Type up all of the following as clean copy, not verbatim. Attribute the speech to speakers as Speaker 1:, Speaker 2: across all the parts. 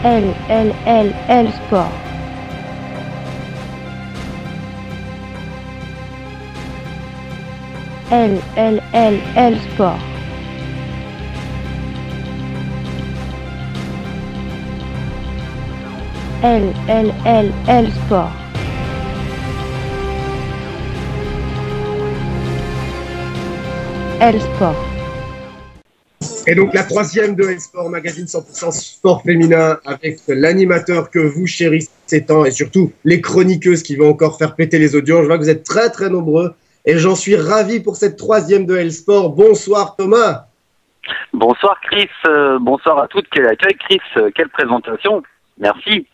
Speaker 1: L Sport. L Sport. L Sport. L Sport.
Speaker 2: Et donc la troisième de L Sport, magazine 100% sport féminin, avec l'animateur que vous chérissez tant et surtout les chroniqueuses qui vont encore faire péter les audiences. Je vois que vous êtes très très nombreux et j'en suis ravi pour cette troisième de L Sport. Bonsoir Thomas.
Speaker 3: Bonsoir Chris, bonsoir à toutes. Quel accueil Chris, quelle présentation, merci.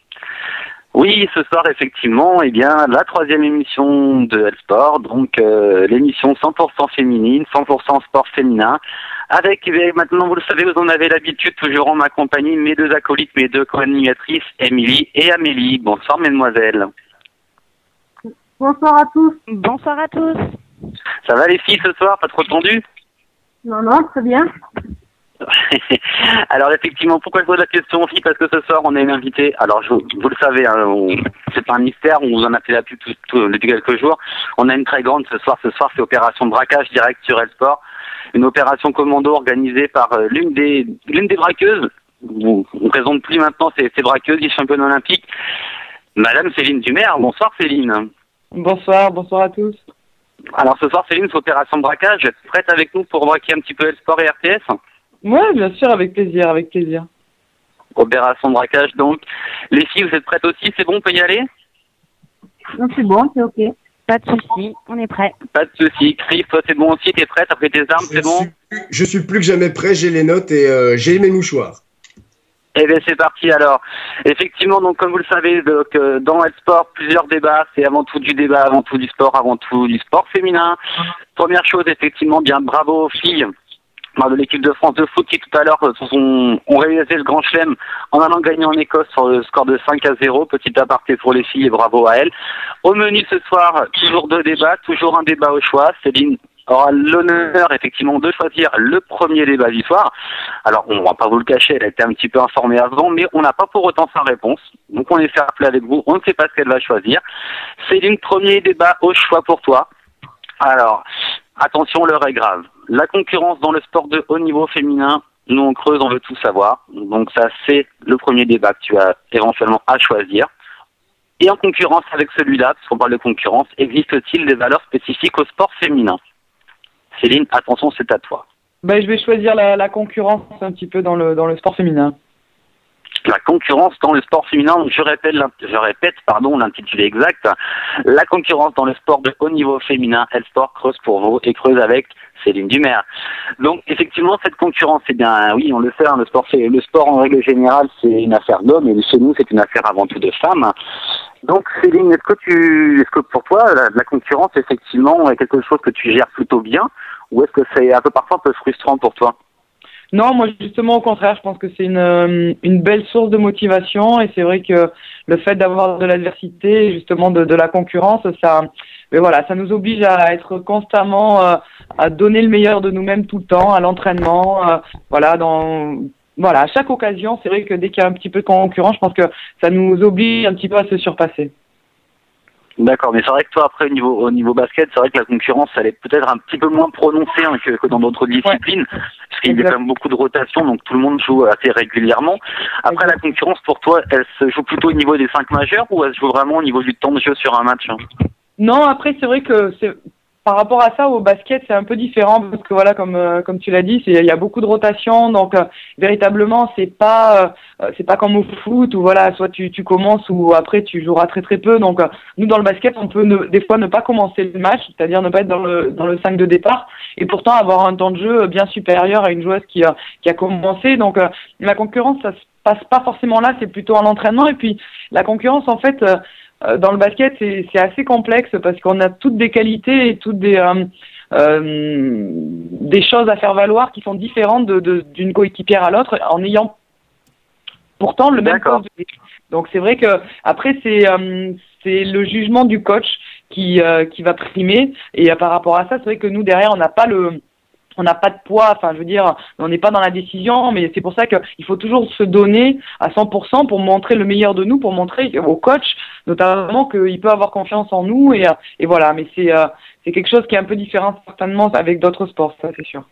Speaker 3: Oui, ce soir effectivement, eh bien la troisième émission de L Sport, donc l'émission 100% féminine, 100% sport féminin, avec maintenant vous le savez, vous en avez l'habitude, toujours en ma compagnie, mes deux acolytes, mes deux co-animatrices, Émilie et Amélie. Bonsoir mesdemoiselles.
Speaker 4: Bonsoir à tous.
Speaker 1: Bonsoir à tous.
Speaker 3: Ça va les filles ce soir, pas trop tendu?
Speaker 4: Non, très bien.
Speaker 3: Alors effectivement, pourquoi je pose la question aussi? Parce que ce soir on a une invitée. Alors vous le savez, hein, c'est pas un mystère, on vous en a fait la pub depuis quelques jours. On a une très grande ce soir. Ce soir c'est opération braquage direct sur L Sport, une opération commando organisée par l'une des braqueuses. On ne présente plus maintenant ces braqueuses, les championnes olympiques, Madame Céline Dumer. Bonsoir Céline.
Speaker 5: Bonsoir à tous.
Speaker 3: Alors ce soir Céline, c'est opération braquage. Vous êtes prête avec nous pour braquer un petit peu L Sport et RTS?
Speaker 5: Oui, bien sûr, avec plaisir.
Speaker 3: Opération braquage, donc. Les filles, vous êtes prêtes aussi? C'est bon, on peut y aller?
Speaker 4: Non, c'est bon, c'est ok.
Speaker 1: Pas de souci, on est prêt.
Speaker 3: Pas de souci. Chris, toi, c'est bon aussi? T'es prête après tes armes? C'est bon?
Speaker 2: Je suis plus que jamais prêt, j'ai les notes et j'ai mes mouchoirs.
Speaker 3: Eh bien, c'est parti alors. Effectivement, donc comme vous le savez, donc, dans L Sport, plusieurs débats. C'est avant tout du débat, avant tout du sport, avant tout du sport féminin. Première chose, effectivement, bien bravo aux filles de l'équipe de France de foot qui tout à l'heure ont réalisé le grand chelem en allant gagner en Écosse sur le score de 5-0. Petit aparté pour les filles et bravo à elles. Au menu ce soir, toujours deux débats, toujours un débat au choix. Céline aura l'honneur effectivement de choisir le premier débat du soir. Alors on va pas vous le cacher, elle a été un petit peu informée avant, mais on n'a pas pour autant sa réponse. Donc on est fair play avec vous, on ne sait pas ce qu'elle va choisir. Céline, premier débat au choix pour toi. Alors, attention, l'heure est grave. La concurrence dans le sport de haut niveau féminin, nous on creuse, on veut tout savoir. Donc ça, c'est le premier débat que tu as éventuellement à choisir. Et en concurrence avec celui-là, puisqu'on parle de concurrence, existe-t-il des valeurs spécifiques au sport féminin? Céline, attention, c'est à toi.
Speaker 5: Je vais choisir la concurrence un petit peu dans le sport féminin.
Speaker 3: La concurrence dans le sport féminin, donc je répète l'intitulé exact. La concurrence dans le sport de haut niveau féminin, L Sport creuse pour vous et creuse avec Céline Dumer. Donc effectivement, cette concurrence, c'est bien, oui, on le sait, hein, le sport en règle générale, c'est une affaire d'hommes et chez nous, c'est une affaire avant tout de femmes. Donc Céline, est-ce que pour toi, la concurrence, effectivement, est quelque chose que tu gères plutôt bien, ou est-ce que c'est parfois un peu frustrant pour toi?
Speaker 5: Non, moi justement au contraire, je pense que c'est une belle source de motivation et c'est vrai que le fait d'avoir de l'adversité, justement de la concurrence, ça nous oblige à être constamment, à donner le meilleur de nous-mêmes tout le temps, à l'entraînement, à chaque occasion. C'est vrai que dès qu'il y a un petit peu de concurrence, je pense que ça nous oblige un petit peu à se surpasser.
Speaker 3: D'accord, mais c'est vrai que toi, après, au niveau basket, c'est vrai que la concurrence, elle est peut-être un petit peu moins prononcée que dans d'autres disciplines, parce qu'il y a quand même beaucoup de rotation, donc tout le monde joue assez régulièrement. Après, la concurrence, pour toi, elle se joue plutôt au niveau des 5 majeurs, ou elle se joue vraiment au niveau du temps de jeu sur un match?
Speaker 5: Non, après, c'est vrai que par rapport à ça, au basket, c'est un peu différent parce que comme tu l'as dit, il y a beaucoup de rotation, donc véritablement, c'est pas comme au foot où soit tu commences ou après tu joueras très très peu. Donc nous dans le basket, on peut des fois ne pas commencer le match, c'est-à-dire ne pas être dans le 5 de départ et pourtant avoir un temps de jeu bien supérieur à une joueuse qui a commencé. Donc la concurrence, ça se passe pas forcément là, c'est plutôt à l'entraînement. Et puis la concurrence, en fait, dans le basket, c'est assez complexe parce qu'on a toutes des qualités et toutes des choses à faire valoir qui sont différentes d'une coéquipière à l'autre en ayant pourtant le même poste. Donc c'est vrai que après c'est le jugement du coach qui va primer et par rapport à ça, c'est vrai que nous derrière on n'a pas on n'a pas de poids, enfin je veux dire, on n'est pas dans la décision, mais c'est pour ça qu'il faut toujours se donner à 100% pour montrer le meilleur de nous, pour montrer au coach notamment qu'il peut avoir confiance en nous et voilà, mais c'est quelque chose qui est un peu différent certainement avec d'autres sports, ça c'est sûr.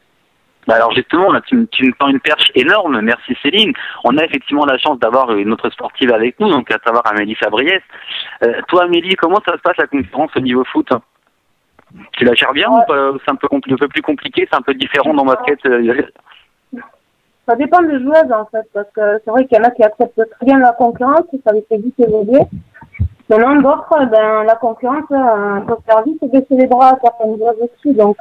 Speaker 3: Bah alors justement, là, tu me tends une perche énorme, merci Céline. On a effectivement la chance d'avoir une autre sportive avec nous, donc à savoir Amélie Fabriès. Toi Amélie, comment ça se passe la concurrence au niveau foot? Tu la gères bien ou pas? C'est un peu plus compliqué, c'est un peu différent dans basket.
Speaker 4: Ça dépend des joueuses en fait, parce que c'est vrai qu'il y en a qui acceptent très bien la concurrence, ça les fait vite évoluer. Maintenant d'autres, la concurrence peut faire vite baisser les bras à certaines joueuses aussi, donc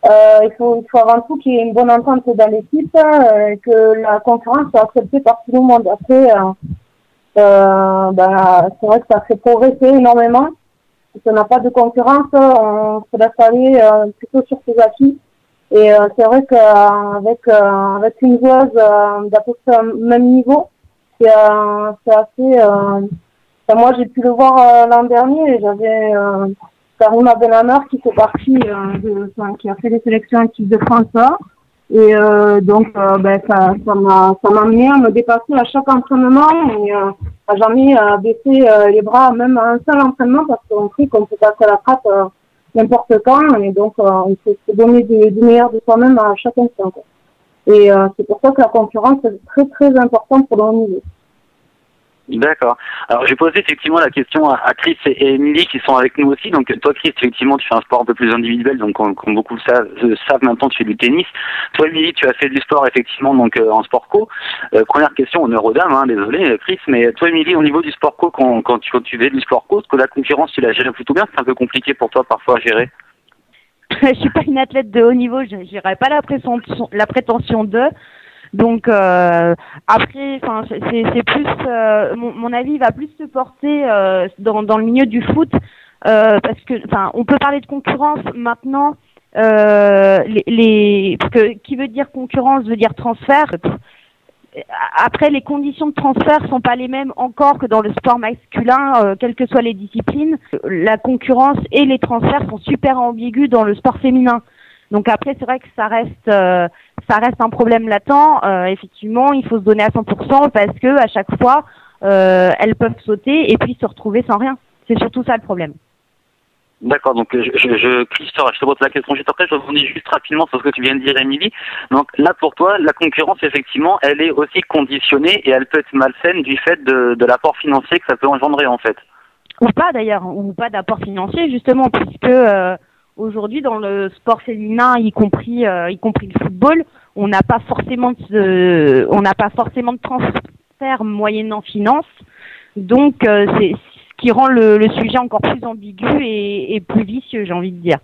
Speaker 4: il faut avant tout qu'il y ait une bonne entente dans l'équipe, que la concurrence soit acceptée par tout le monde. Après, c'est vrai que ça fait progresser énormément. Si on n'a pas de concurrence, on se laisse aller plutôt sur ses acquis. Et c'est vrai qu'avec une joueuse d'à peu près au même niveau, c'est assez... moi, j'ai pu le voir l'an dernier. J'avais Karima Benhammer qui fait partie, qui a fait les sélections en équipe de France. Et donc, ça m'a amené à me dépasser à chaque entraînement et à jamais baisser les bras, même à un seul entraînement, parce qu'on sait qu'on peut passer à la trappe n'importe quand. Et donc, il faut se donner du meilleur de soi-même à chaque instant, quoi. Et c'est pour ça que la concurrence est très, très importante pour le haut niveau.
Speaker 3: D'accord. Alors j'ai posé effectivement la question à Chris et Émilie qui sont avec nous aussi. Donc toi Chris, effectivement tu fais un sport un peu plus individuel, donc comme beaucoup savent maintenant tu fais du tennis. Toi Émilie, tu as fait du sport effectivement donc en sport co. Première question, honneur aux dames, désolé Chris, mais toi Émilie, au niveau du sport co, quand tu fais du sport co, est-ce que la concurrence tu la gères plutôt bien? C'est un peu compliqué pour toi parfois à gérer?
Speaker 1: Je suis pas une athlète de haut niveau, je n'irai pas la prétention de. Donc après, enfin c'est plus mon avis va plus se porter dans le milieu du foot parce que enfin on peut parler de concurrence maintenant. Parce que qui veut dire concurrence veut dire transfert. Après, les conditions de transfert sont pas les mêmes encore que dans le sport masculin, quelles que soient les disciplines. La concurrence et les transferts sont super ambigus dans le sport féminin. Donc après, c'est vrai que ça reste un problème latent. Effectivement, il faut se donner à 100% parce que à chaque fois, elles peuvent sauter et puis se retrouver sans rien. C'est surtout ça le problème.
Speaker 3: D'accord, donc Christophe, je te pose la question juste après, je rebondis juste rapidement sur ce que tu viens de dire, Émilie. Donc là, pour toi, la concurrence, effectivement, elle est aussi conditionnée et elle peut être malsaine du fait de l'apport financier que ça peut engendrer, en fait.
Speaker 1: Ou pas, d'ailleurs, ou pas d'apport financier, justement, puisque aujourd'hui, dans le sport féminin, y compris le football, on n'a pas forcément de transfert moyennant finance. Donc, c'est qui rend le sujet encore plus ambigu et plus vicieux, j'ai envie de dire.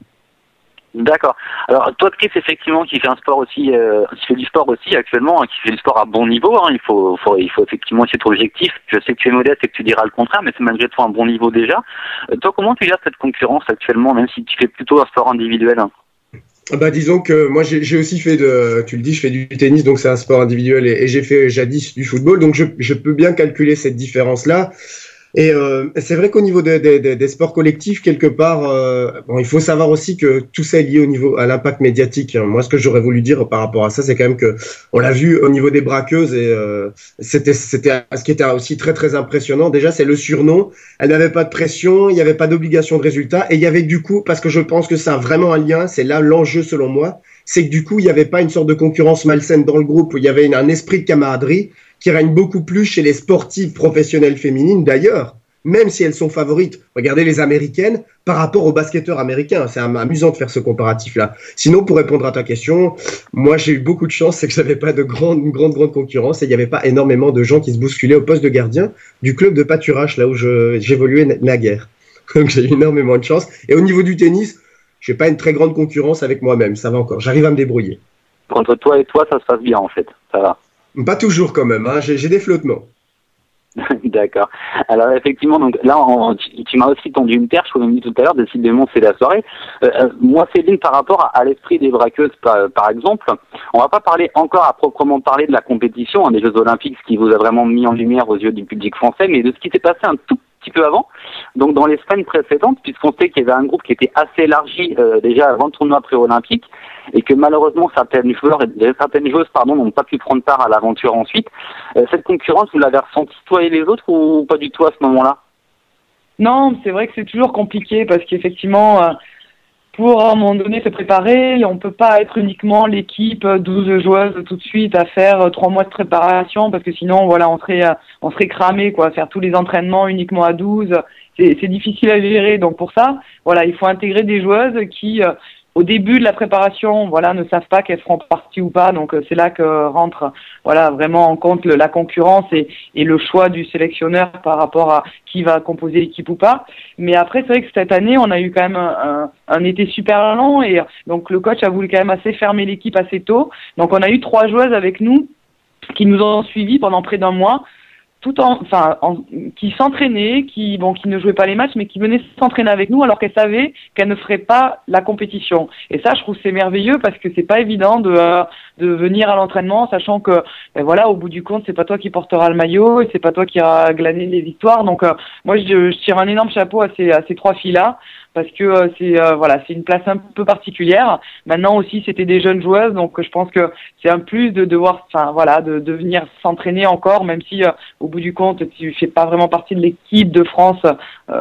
Speaker 3: D'accord. Alors toi, Chris, effectivement, qui fait un sport aussi, qui fait du sport aussi actuellement, qui fait du sport à bon niveau, il faut effectivement essayer d'être objectif. Je sais que tu es modeste et que tu diras le contraire, mais c'est malgré tout un bon niveau déjà. Toi, comment tu gères cette concurrence actuellement, même si tu fais plutôt un sport individuel?
Speaker 2: Disons que moi j'ai aussi fait tu le dis, je fais du tennis, donc c'est un sport individuel et j'ai fait jadis du football, donc je peux bien calculer cette différence-là. Et c'est vrai qu'au niveau des sports collectifs, quelque part, il faut savoir aussi que tout ça est lié à l'impact médiatique. Moi, ce que j'aurais voulu dire par rapport à ça, c'est quand même que on l'a vu au niveau des braqueuses et c'était ce qui était aussi très très impressionnant. Déjà, c'est le surnom. Elle n'avait pas de pression, il n'y avait pas d'obligation de résultat et il y avait du coup, parce que je pense que ça a vraiment un lien, c'est là l'enjeu selon moi, c'est que du coup, il n'y avait pas une sorte de concurrence malsaine dans le groupe, où il y avait un esprit de camaraderie qui règne beaucoup plus chez les sportives professionnelles féminines d'ailleurs, même si elles sont favorites. Regardez les Américaines par rapport aux basketteurs américains. C'est amusant de faire ce comparatif-là. Sinon, pour répondre à ta question, moi j'ai eu beaucoup de chance, c'est que j'avais pas de grande concurrence et il n'y avait pas énormément de gens qui se bousculaient au poste de gardien du club de pâturage, là où j'évoluais naguère. Donc j'ai eu énormément de chance. Et au niveau du tennis, j'ai pas une très grande concurrence avec moi-même, ça va encore. J'arrive à me débrouiller.
Speaker 3: Entre toi et toi, ça se passe bien en fait, ça va.
Speaker 2: Pas toujours quand même, j'ai des flottements.
Speaker 3: D'accord. Alors effectivement, donc là, tu m'as aussi tendu une perche, comme on dit tout à l'heure, décidément c'est la soirée. Moi, Céline, par rapport à l'esprit des braqueuses, par exemple, on va pas parler encore à proprement parler de la compétition, des Jeux Olympiques, ce qui vous a vraiment mis en lumière aux yeux du public français, mais de ce qui s'est passé un tout petit peu avant, donc dans les semaines précédentes, puisqu'on sait qu'il y avait un groupe qui était assez élargi déjà avant le tournoi pré-olympique, et que malheureusement certaines joueuses n'ont pas pu prendre part à l'aventure ensuite. Cette concurrence, vous l'avez ressentie toi et les autres ou pas du tout à ce moment-là?
Speaker 5: Non, c'est vrai que c'est toujours compliqué parce qu'effectivement, pour à un moment donné se préparer, on peut pas être uniquement l'équipe 12 joueuses tout de suite à faire 3 mois de préparation parce que sinon, voilà, on serait cramé, quoi, faire tous les entraînements uniquement à 12. C'est difficile à gérer. Donc pour ça, voilà, il faut intégrer des joueuses qui, au début de la préparation, voilà, ne savent pas qu'elles feront partie ou pas. Donc c'est là que rentre, voilà, vraiment en compte la concurrence et le choix du sélectionneur par rapport à qui va composer l'équipe ou pas. Mais après, c'est vrai que cette année, on a eu quand même un été super long et donc le coach a voulu quand même assez fermer l'équipe assez tôt. Donc on a eu 3 joueuses avec nous qui nous ont suivis pendant près d'un mois, qui s'entraînaient, qui ne jouaient pas les matchs, mais qui venaient s'entraîner avec nous alors qu'elles savaient qu'elles ne feraient pas la compétition. Et ça, je trouve que c'est merveilleux parce que c'est pas évident de venir à l'entraînement, sachant que, ben voilà, au bout du compte, c'est pas toi qui portera le maillot et c'est pas toi qui ira glaner les victoires. Donc, moi, je tire un énorme chapeau à ces 3 filles-là. Parce que c'est une place un peu particulière. Maintenant aussi, c'était des jeunes joueuses, donc je pense que c'est un plus de devoir, de venir s'entraîner encore, même si au bout du compte, tu fais pas vraiment partie de l'équipe de France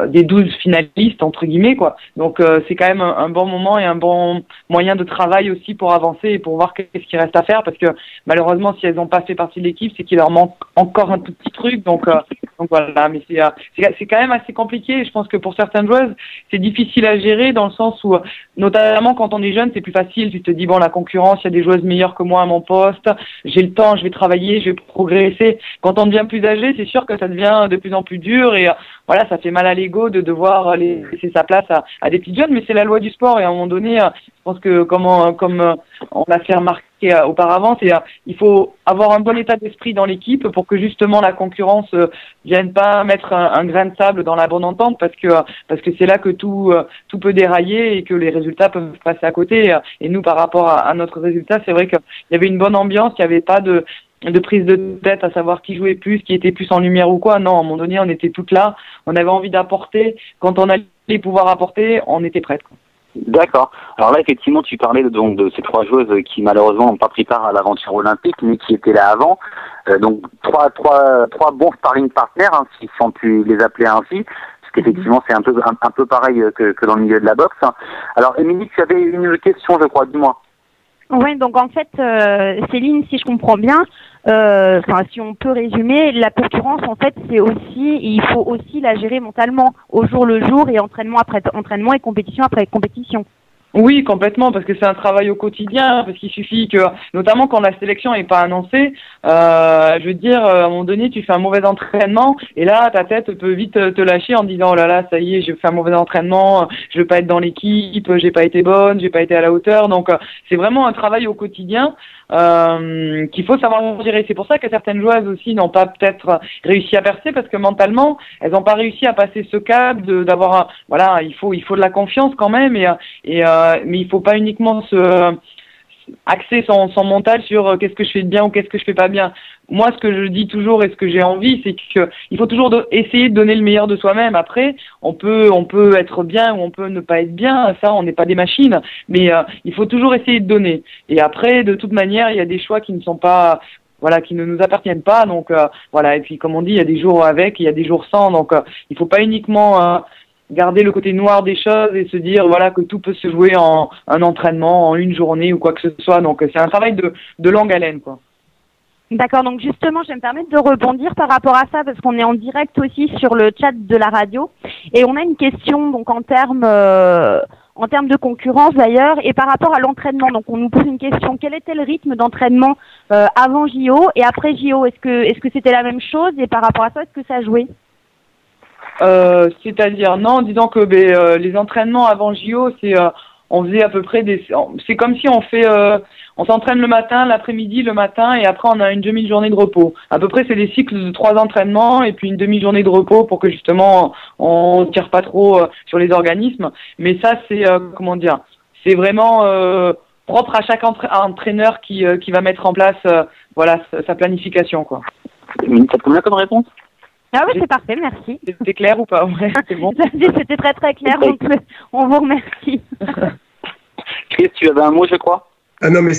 Speaker 5: des 12 finalistes entre guillemets, quoi. Donc c'est quand même un bon moment et un bon moyen de travail aussi pour avancer et pour voir qu'est-ce qu'il reste à faire, parce que malheureusement, si elles n'ont pas fait partie de l'équipe, c'est qu'il leur manque encore un tout petit truc. Donc voilà, mais c'est quand même assez compliqué. Je pense que pour certaines joueuses, c'est difficile à gérer dans le sens où, notamment quand on est jeune, c'est plus facile. Tu te dis, bon, la concurrence, il y a des joueuses meilleures que moi à mon poste, j'ai le temps, je vais travailler, je vais progresser. Quand on devient plus âgé, c'est sûr que ça devient de plus en plus dur et voilà, ça fait mal à l'ego de devoir laisser sa place à des petites jeunes, mais c'est la loi du sport et à un moment donné, je pense que comme on l'a fait remarquer auparavant, il faut avoir un bon état d'esprit dans l'équipe pour que justement la concurrence vienne pas mettre un grain de sable dans la bonne entente, parce que c'est là que tout peut dérailler et que les résultats peuvent passer à côté. Et nous, par rapport à notre résultat, c'est vrai qu'il y avait une bonne ambiance, il n'y avait pas de prise de tête à savoir qui jouait plus, qui était plus en lumière ou quoi. Non, à un moment donné, on était toutes là, on avait envie d'apporter. Quand on allait pouvoir apporter, on était prêtes, quoi.
Speaker 3: D'accord. Alors là, effectivement, tu parlais donc de ces 3 joueuses qui malheureusement n'ont pas pris part à l'aventure olympique, mais qui étaient là avant. Donc trois bons sparring partners, hein, si on peut les appeler ainsi, parce qu'effectivement c'est un peu pareil que dans le milieu de la boxe. Alors Émilie, tu avais une question, je crois, dis-moi.
Speaker 1: Oui, donc en fait, Céline, si je comprends bien, si on peut résumer, la concurrence, en fait, il faut aussi la gérer mentalement, au jour le jour, et entraînement après entraînement et compétition après compétition.
Speaker 5: Oui, complètement, parce que c'est un travail au quotidien, parce qu'il suffit que, notamment quand la sélection n'est pas annoncée, je veux dire, à un moment donné, tu fais un mauvais entraînement, et là, ta tête peut vite te lâcher en disant, oh là là, ça y est, j'ai fait un mauvais entraînement, je vais pas être dans l'équipe, j'ai pas été bonne, j'ai pas été à la hauteur. Donc, c'est vraiment un travail au quotidien qu'il faut savoir gérer. C'est pour ça que certaines joueuses aussi n'ont pas peut-être réussi à percer, parce que mentalement, elles n'ont pas réussi à passer ce cap d'avoir, voilà, il faut de la confiance quand même, mais il faut pas uniquement axer son mental sur qu'est-ce que je fais de bien ou qu'est-ce que je fais pas bien. Moi, ce que je dis toujours et ce que j'ai envie, c'est qu'il faut toujours essayer de donner le meilleur de soi-même. Après, on peut être bien ou on peut ne pas être bien. Ça, on n'est pas des machines, mais il faut toujours essayer de donner. Et après, de toute manière, il y a des choix qui ne sont pas, voilà, qui ne nous appartiennent pas. Donc voilà. Et puis, comme on dit, il y a des jours avec, il y a des jours sans. Donc, il faut pas uniquement garder le côté noir des choses et se dire voilà que tout peut se jouer en un entraînement, en une journée ou quoi que ce soit. Donc c'est un travail de longue haleine, quoi.
Speaker 1: D'accord, donc justement, je vais me permettre de rebondir par rapport à ça parce qu'on est en direct aussi sur le chat de la radio et on a une question donc en termes de concurrence d'ailleurs et par rapport à l'entraînement. Donc on nous pose une question, quel était le rythme d'entraînement avant JO et après JO? Est-ce que c'était la même chose et par rapport à ça, est-ce que ça a joué?
Speaker 5: C'est-à-dire non, disons que les entraînements avant JO, on faisait à peu près c'est comme si on s'entraîne le matin, l'après-midi, le matin et après on a une demi-journée de repos. À peu près c'est des cycles de 3 entraînements et puis une demi-journée de repos pour que justement on tire pas trop sur les organismes. Mais ça c'est c'est vraiment propre à chaque entraîneur qui va mettre en place voilà sa planification, quoi.
Speaker 3: Ça te convient comme réponse?
Speaker 1: Ah oui, c'est parfait, merci.
Speaker 5: C'était clair ou pas? Ouais, c'est bon.
Speaker 1: C'était très très clair, donc on vous remercie.
Speaker 3: Chris, tu avais un mot, je crois?
Speaker 2: Ah non, mais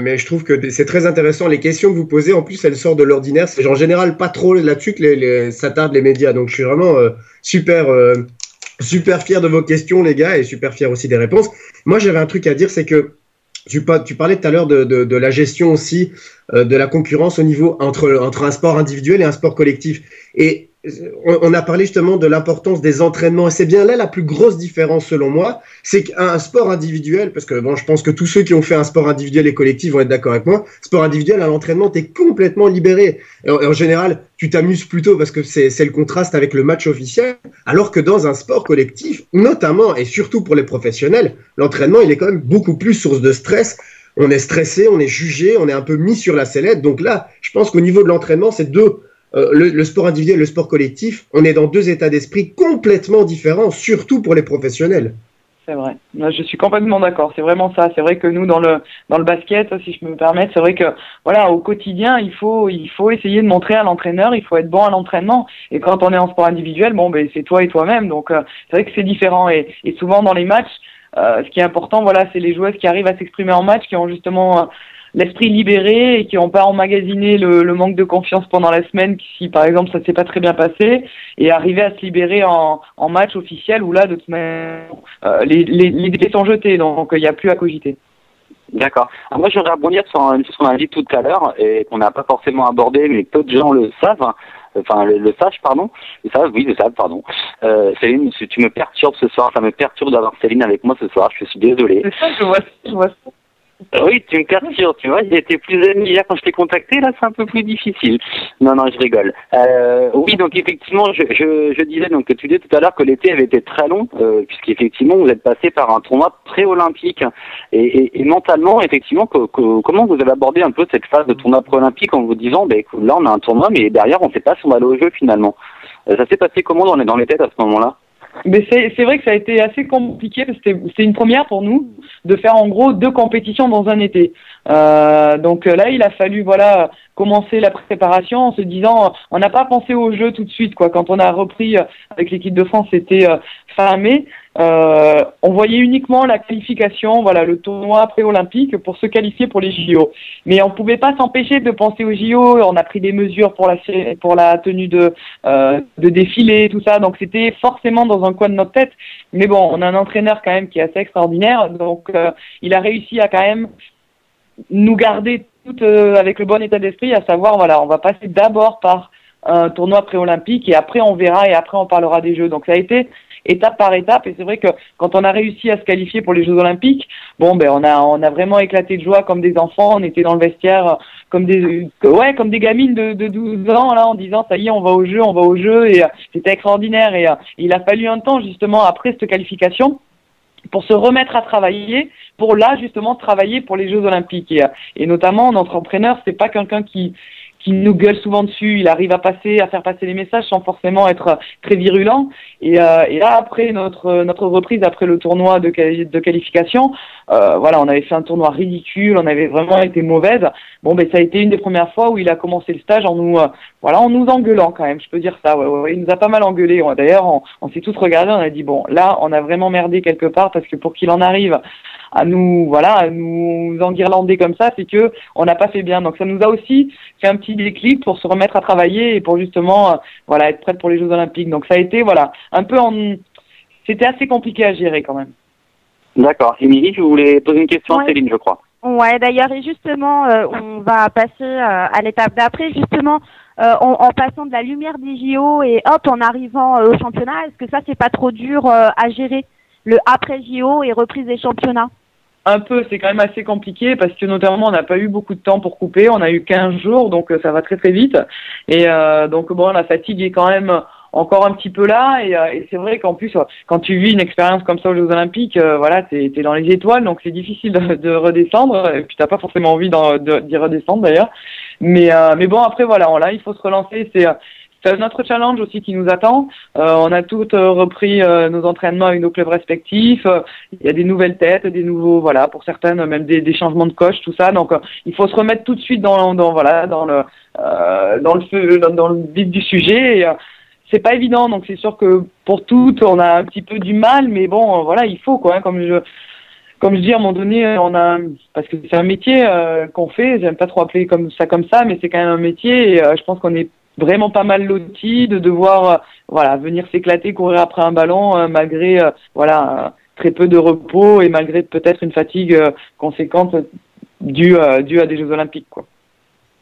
Speaker 2: mais je trouve que c'est très intéressant. Les questions que vous posez, en plus, elles sortent de l'ordinaire. C'est en général pas trop là-dessus que s'attardent les médias. Donc, je suis vraiment super, super fier de vos questions, les gars, et super fier aussi des réponses. Moi, j'avais un truc à dire, c'est que tu parlais tout à l'heure de la gestion aussi, de la concurrence au niveau entre un sport individuel et un sport collectif. Et on a parlé justement de l'importance des entraînements. Et c'est bien là la plus grosse différence selon moi, c'est qu'un sport individuel, parce que bon, je pense que tous ceux qui ont fait un sport individuel et collectif vont être d'accord avec moi, sport individuel, à l'entraînement, tu es complètement libéré. Et en général, tu t'amuses plutôt parce que c'est le contraste avec le match officiel, alors que dans un sport collectif, notamment et surtout pour les professionnels, l'entraînement, il est quand même beaucoup plus source de stress. On est stressé, on est jugé, on est un peu mis sur la sellette. Donc là, je pense qu'au niveau de l'entraînement, c'est le sport individuel et le sport collectif, on est dans deux états d'esprit complètement différents, surtout pour les professionnels.
Speaker 5: C'est vrai. Je suis complètement d'accord. C'est vraiment ça. C'est vrai que nous, dans le basket, si je me permets, c'est vrai que, voilà, au quotidien, il faut essayer de montrer à l'entraîneur, il faut être bon à l'entraînement. Et quand on est en sport individuel, bon, ben, c'est toi et toi-même. Donc, c'est vrai que c'est différent. Et souvent, dans les matchs, ce qui est important, voilà, c'est les joueuses qui arrivent à s'exprimer en match, qui ont justement, l'esprit libéré et qui n'ont pas emmagasiné le manque de confiance pendant la semaine si par exemple ça ne s'est pas très bien passé, et arriver à se libérer en match officiel où là de toute manière les dés sont jetés, donc il n'y a plus à cogiter.
Speaker 3: D'accord. Alors moi je voudrais rebondir sur une chose qu'on a dit tout à l'heure et qu'on n'a pas forcément abordé mais peu de gens le savent. Enfin, le sage, pardon. Le savent, pardon. Céline, tu me perturbes ce soir. Ça me perturbe d'avoir Céline avec moi ce soir. Je suis désolé.
Speaker 5: C'est ça, je vois ça.
Speaker 3: Oui, tu me perturbes, tu vois, j'ai été plus ami hier quand je t'ai contacté, là c'est un peu plus difficile. Non, je rigole. Oui, donc effectivement, je disais donc que tu disais tout à l'heure que l'été avait été très long, puisqu'effectivement vous êtes passé par un tournoi pré-olympique. Et mentalement, effectivement, comment vous avez abordé un peu cette phase de tournoi pré-olympique en vous disant, ben écoute, là on a un tournoi, mais derrière on ne sait pas si on va aller au jeu finalement. Ça s'est passé comment dans les têtes à ce moment-là?
Speaker 5: Mais c'est vrai que ça a été assez compliqué parce que c'était une première pour nous de faire en gros 2 compétitions dans un été. Donc là, il a fallu commencer la préparation en se disant on n'a pas pensé au jeu tout de suite quoi. Quand on a repris avec l'équipe de France, c'était fin mai. On voyait uniquement la qualification, le tournoi pré-olympique pour se qualifier pour les JO. Mais on pouvait pas s'empêcher de penser aux JO. On a pris des mesures pour la tenue de défilé, tout ça. Donc c'était forcément dans un coin de notre tête. Mais bon, on a un entraîneur quand même qui est assez extraordinaire. Donc il a réussi à quand même nous garder tout avec le bon état d'esprit, à savoir on va passer d'abord par un tournoi pré-olympique et après on verra et après on parlera des Jeux. Donc ça a été étape par étape, et c'est vrai que quand on a réussi à se qualifier pour les Jeux Olympiques, on a vraiment éclaté de joie comme des enfants. On était dans le vestiaire comme des gamines de 12 ans là, en disant ça y est, on va au jeu, et c'était extraordinaire. Et il a fallu un temps justement après cette qualification pour se remettre à travailler, pour là justement travailler pour les Jeux Olympiques. Et notamment notre entraîneur, c'est pas quelqu'un qui nous gueule souvent dessus. Il arrive à faire passer les messages sans forcément être très virulent. Et là, après notre reprise, après le tournoi de qualification, on avait fait un tournoi ridicule, on avait vraiment été mauvaise. Ça a été une des premières fois où il a commencé le stage en nous engueulant quand même, je peux dire ça. Ouais. Il nous a pas mal engueulé. D'ailleurs, on s'est tous regardés, on a dit là, on a vraiment merdé quelque part, parce que pour qu'il en arrive à nous enguirlander comme ça, c'est que on n'a pas fait bien. Donc ça nous a aussi fait un petit déclic pour se remettre à travailler et pour justement être prête pour les Jeux Olympiques. Donc ça a été c'était assez compliqué à gérer quand même.
Speaker 3: D'accord. Émilie, je voulais poser une question à Céline, je crois.
Speaker 1: Ouais, d'ailleurs, et justement, on va passer à l'étape d'après, justement, en passant de la lumière des JO et en arrivant au championnat. Est-ce que ça, c'est pas trop dur à gérer, le après JO et reprise des championnats?
Speaker 5: Un peu, c'est quand même assez compliqué parce que notamment on n'a pas eu beaucoup de temps pour couper, on a eu 15 jours, donc ça va très très vite. Et donc la fatigue est quand même encore un petit peu là, et c'est vrai qu'en plus quand tu vis une expérience comme ça aux Jeux Olympiques, t'es dans les étoiles, donc c'est difficile de redescendre, et puis t'as pas forcément envie d'y redescendre d'ailleurs. Mais bon, après là il faut se relancer. C'est notre challenge aussi qui nous attend. On a toutes repris nos entraînements avec nos clubs respectifs. Il y a des nouvelles têtes, des nouveaux, pour certaines même des changements de coach, tout ça. Donc il faut se remettre tout de suite dans le vif du sujet. Et, c'est pas évident, donc c'est sûr que pour toutes on a un petit peu du mal, mais bon il faut quoi. comme je dis, à un moment donné, parce que c'est un métier qu'on fait, j'aime pas trop appeler comme ça, mais c'est quand même un métier et je pense qu'on est vraiment pas mal lotis de devoir venir s'éclater, courir après un ballon malgré très peu de repos et malgré peut-être une fatigue conséquente due à des Jeux Olympiques, quoi.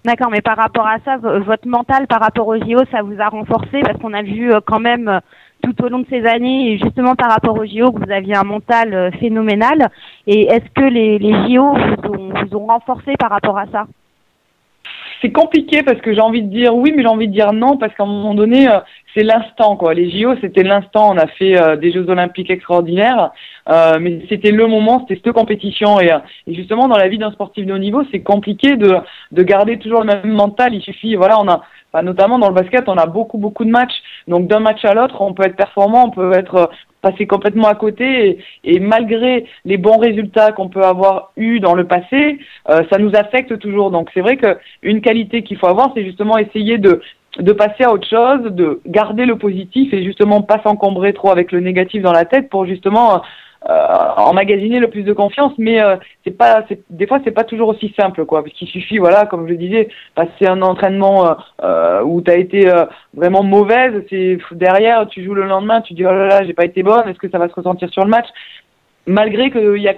Speaker 1: D'accord, mais par rapport à ça, votre mental par rapport aux JO, ça vous a renforcé parce qu'on a vu quand même tout au long de ces années, et justement par rapport aux JO, que vous aviez un mental phénoménal. Et est-ce que les JO vous ont renforcé par rapport à ça?
Speaker 5: C'est compliqué parce que j'ai envie de dire oui, mais j'ai envie de dire non parce qu'à un moment donné, c'est l'instant, quoi. Les JO, c'était l'instant. On a fait des Jeux Olympiques extraordinaires, mais c'était le moment, c'était cette compétition. Et justement, dans la vie d'un sportif de haut niveau, c'est compliqué de garder toujours le même mental. Il suffit, notamment dans le basket, on a beaucoup de matchs. Donc d'un match à l'autre, on peut être performant, on peut être passé complètement à côté et malgré les bons résultats qu'on peut avoir eu dans le passé, ça nous affecte toujours. Donc c'est vrai que une qualité qu'il faut avoir, c'est justement essayer de passer à autre chose, de garder le positif et justement pas s'encombrer trop avec le négatif dans la tête pour justement emmagasiner le plus de confiance, mais des fois c'est pas toujours aussi simple, quoi, parce qu'il suffit, comme je le disais, passer un entraînement où tu as été vraiment mauvaise, c'est derrière tu joues le lendemain, tu dis oh là là, j'ai pas été bonne, est-ce que ça va se ressentir sur le match, malgré qu'il y a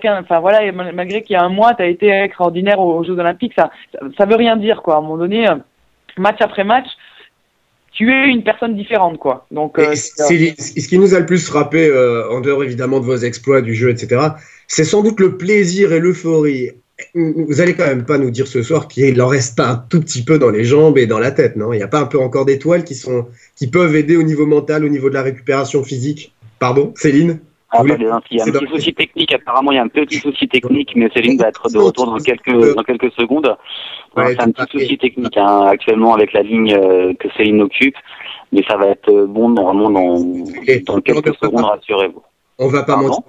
Speaker 5: malgré qu'il y a un mois tu as été extraordinaire aux Jeux Olympiques, ça veut rien dire, quoi. À un moment donné, match après match, tu es une personne différente, quoi. Donc,
Speaker 2: ce qui nous a le plus frappé, en dehors évidemment de vos exploits, du jeu, etc., c'est sans doute le plaisir et l'euphorie. Vous allez quand même pas nous dire ce soir qu'il en reste pas un tout petit peu dans les jambes et dans la tête, non? Il n'y a pas un peu encore d'étoiles qui peuvent aider au niveau mental, au niveau de la récupération physique? Pardon, Céline?
Speaker 3: Il y a un petit souci technique, apparemment il y a un petit souci technique, mais Céline va être de retour dans quelques secondes. Ouais, c'est un petit souci technique actuellement avec la ligne que Céline occupe, mais ça va être bon normalement dans quelques secondes, rassurez-vous.
Speaker 2: On va pas mentir,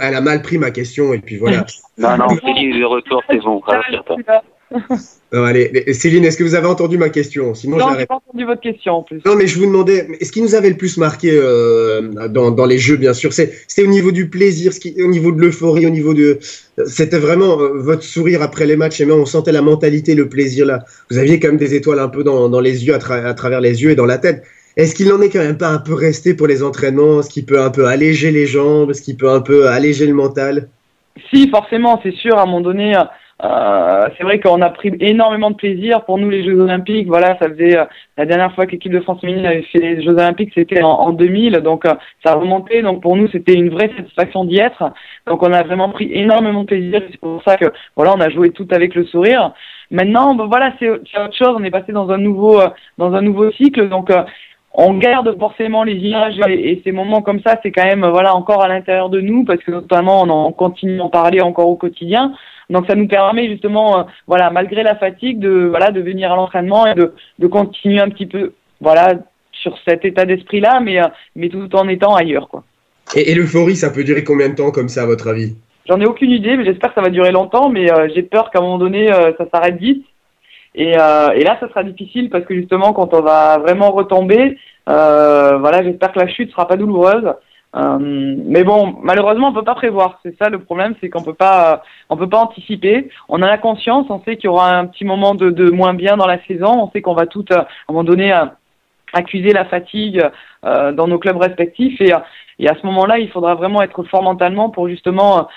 Speaker 2: elle a mal pris ma question et puis voilà.
Speaker 3: non, Céline est de retour, c'est bon, rassure-toi.
Speaker 2: Non, allez, Céline, est-ce que vous avez entendu ma question? Sinon,
Speaker 5: non, j'ai pas entendu votre question en plus.
Speaker 2: Non, mais je vous demandais, ce qui nous avait le plus marqué dans les jeux, bien sûr, c'était au niveau du plaisir, au niveau de l'euphorie, c'était vraiment votre sourire après les matchs, et même on sentait la mentalité, le plaisir là. Vous aviez quand même des étoiles un peu dans les yeux, à travers les yeux et dans la tête. Est-ce qu'il n'en est quand même pas un peu resté pour les entraînements, ce qui peut un peu alléger les jambes, ce qui peut un peu alléger le mental?
Speaker 5: Si, forcément, c'est sûr, à un moment donné. C'est vrai qu'on a pris énormément de plaisir. Pour nous, les Jeux Olympiques, ça faisait la dernière fois que l'équipe de France féminine avait fait les Jeux Olympiques, c'était en 2000, donc ça a remonté. Donc pour nous, c'était une vraie satisfaction d'y être. Donc on a vraiment pris énormément de plaisir. C'est pour ça que on a joué tout avec le sourire. Maintenant, c'est autre chose. On est passé dans un nouveau cycle. Donc on garde forcément les images et ces moments comme ça, c'est quand même encore à l'intérieur de nous parce que notamment on continue d'en parler encore au quotidien. Donc ça nous permet justement, malgré la fatigue, de venir à l'entraînement et de continuer un petit peu, sur cet état d'esprit-là, mais tout en étant ailleurs, quoi.
Speaker 2: Et l'euphorie, ça peut durer combien de temps comme ça, à votre avis?
Speaker 5: J'en ai aucune idée, mais j'espère que ça va durer longtemps, mais j'ai peur qu'à un moment donné, ça s'arrête vite. Et là, ça sera difficile parce que justement, quand on va vraiment retomber, j'espère que la chute sera pas douloureuse. Mais bon, malheureusement, on peut pas prévoir. C'est ça le problème, c'est qu'on peut pas anticiper. On a la conscience, on sait qu'il y aura un petit moment de moins bien dans la saison. On sait qu'on va tout, à un moment donné, accuser la fatigue dans nos clubs respectifs. Et à ce moment-là, il faudra vraiment être fort mentalement pour justement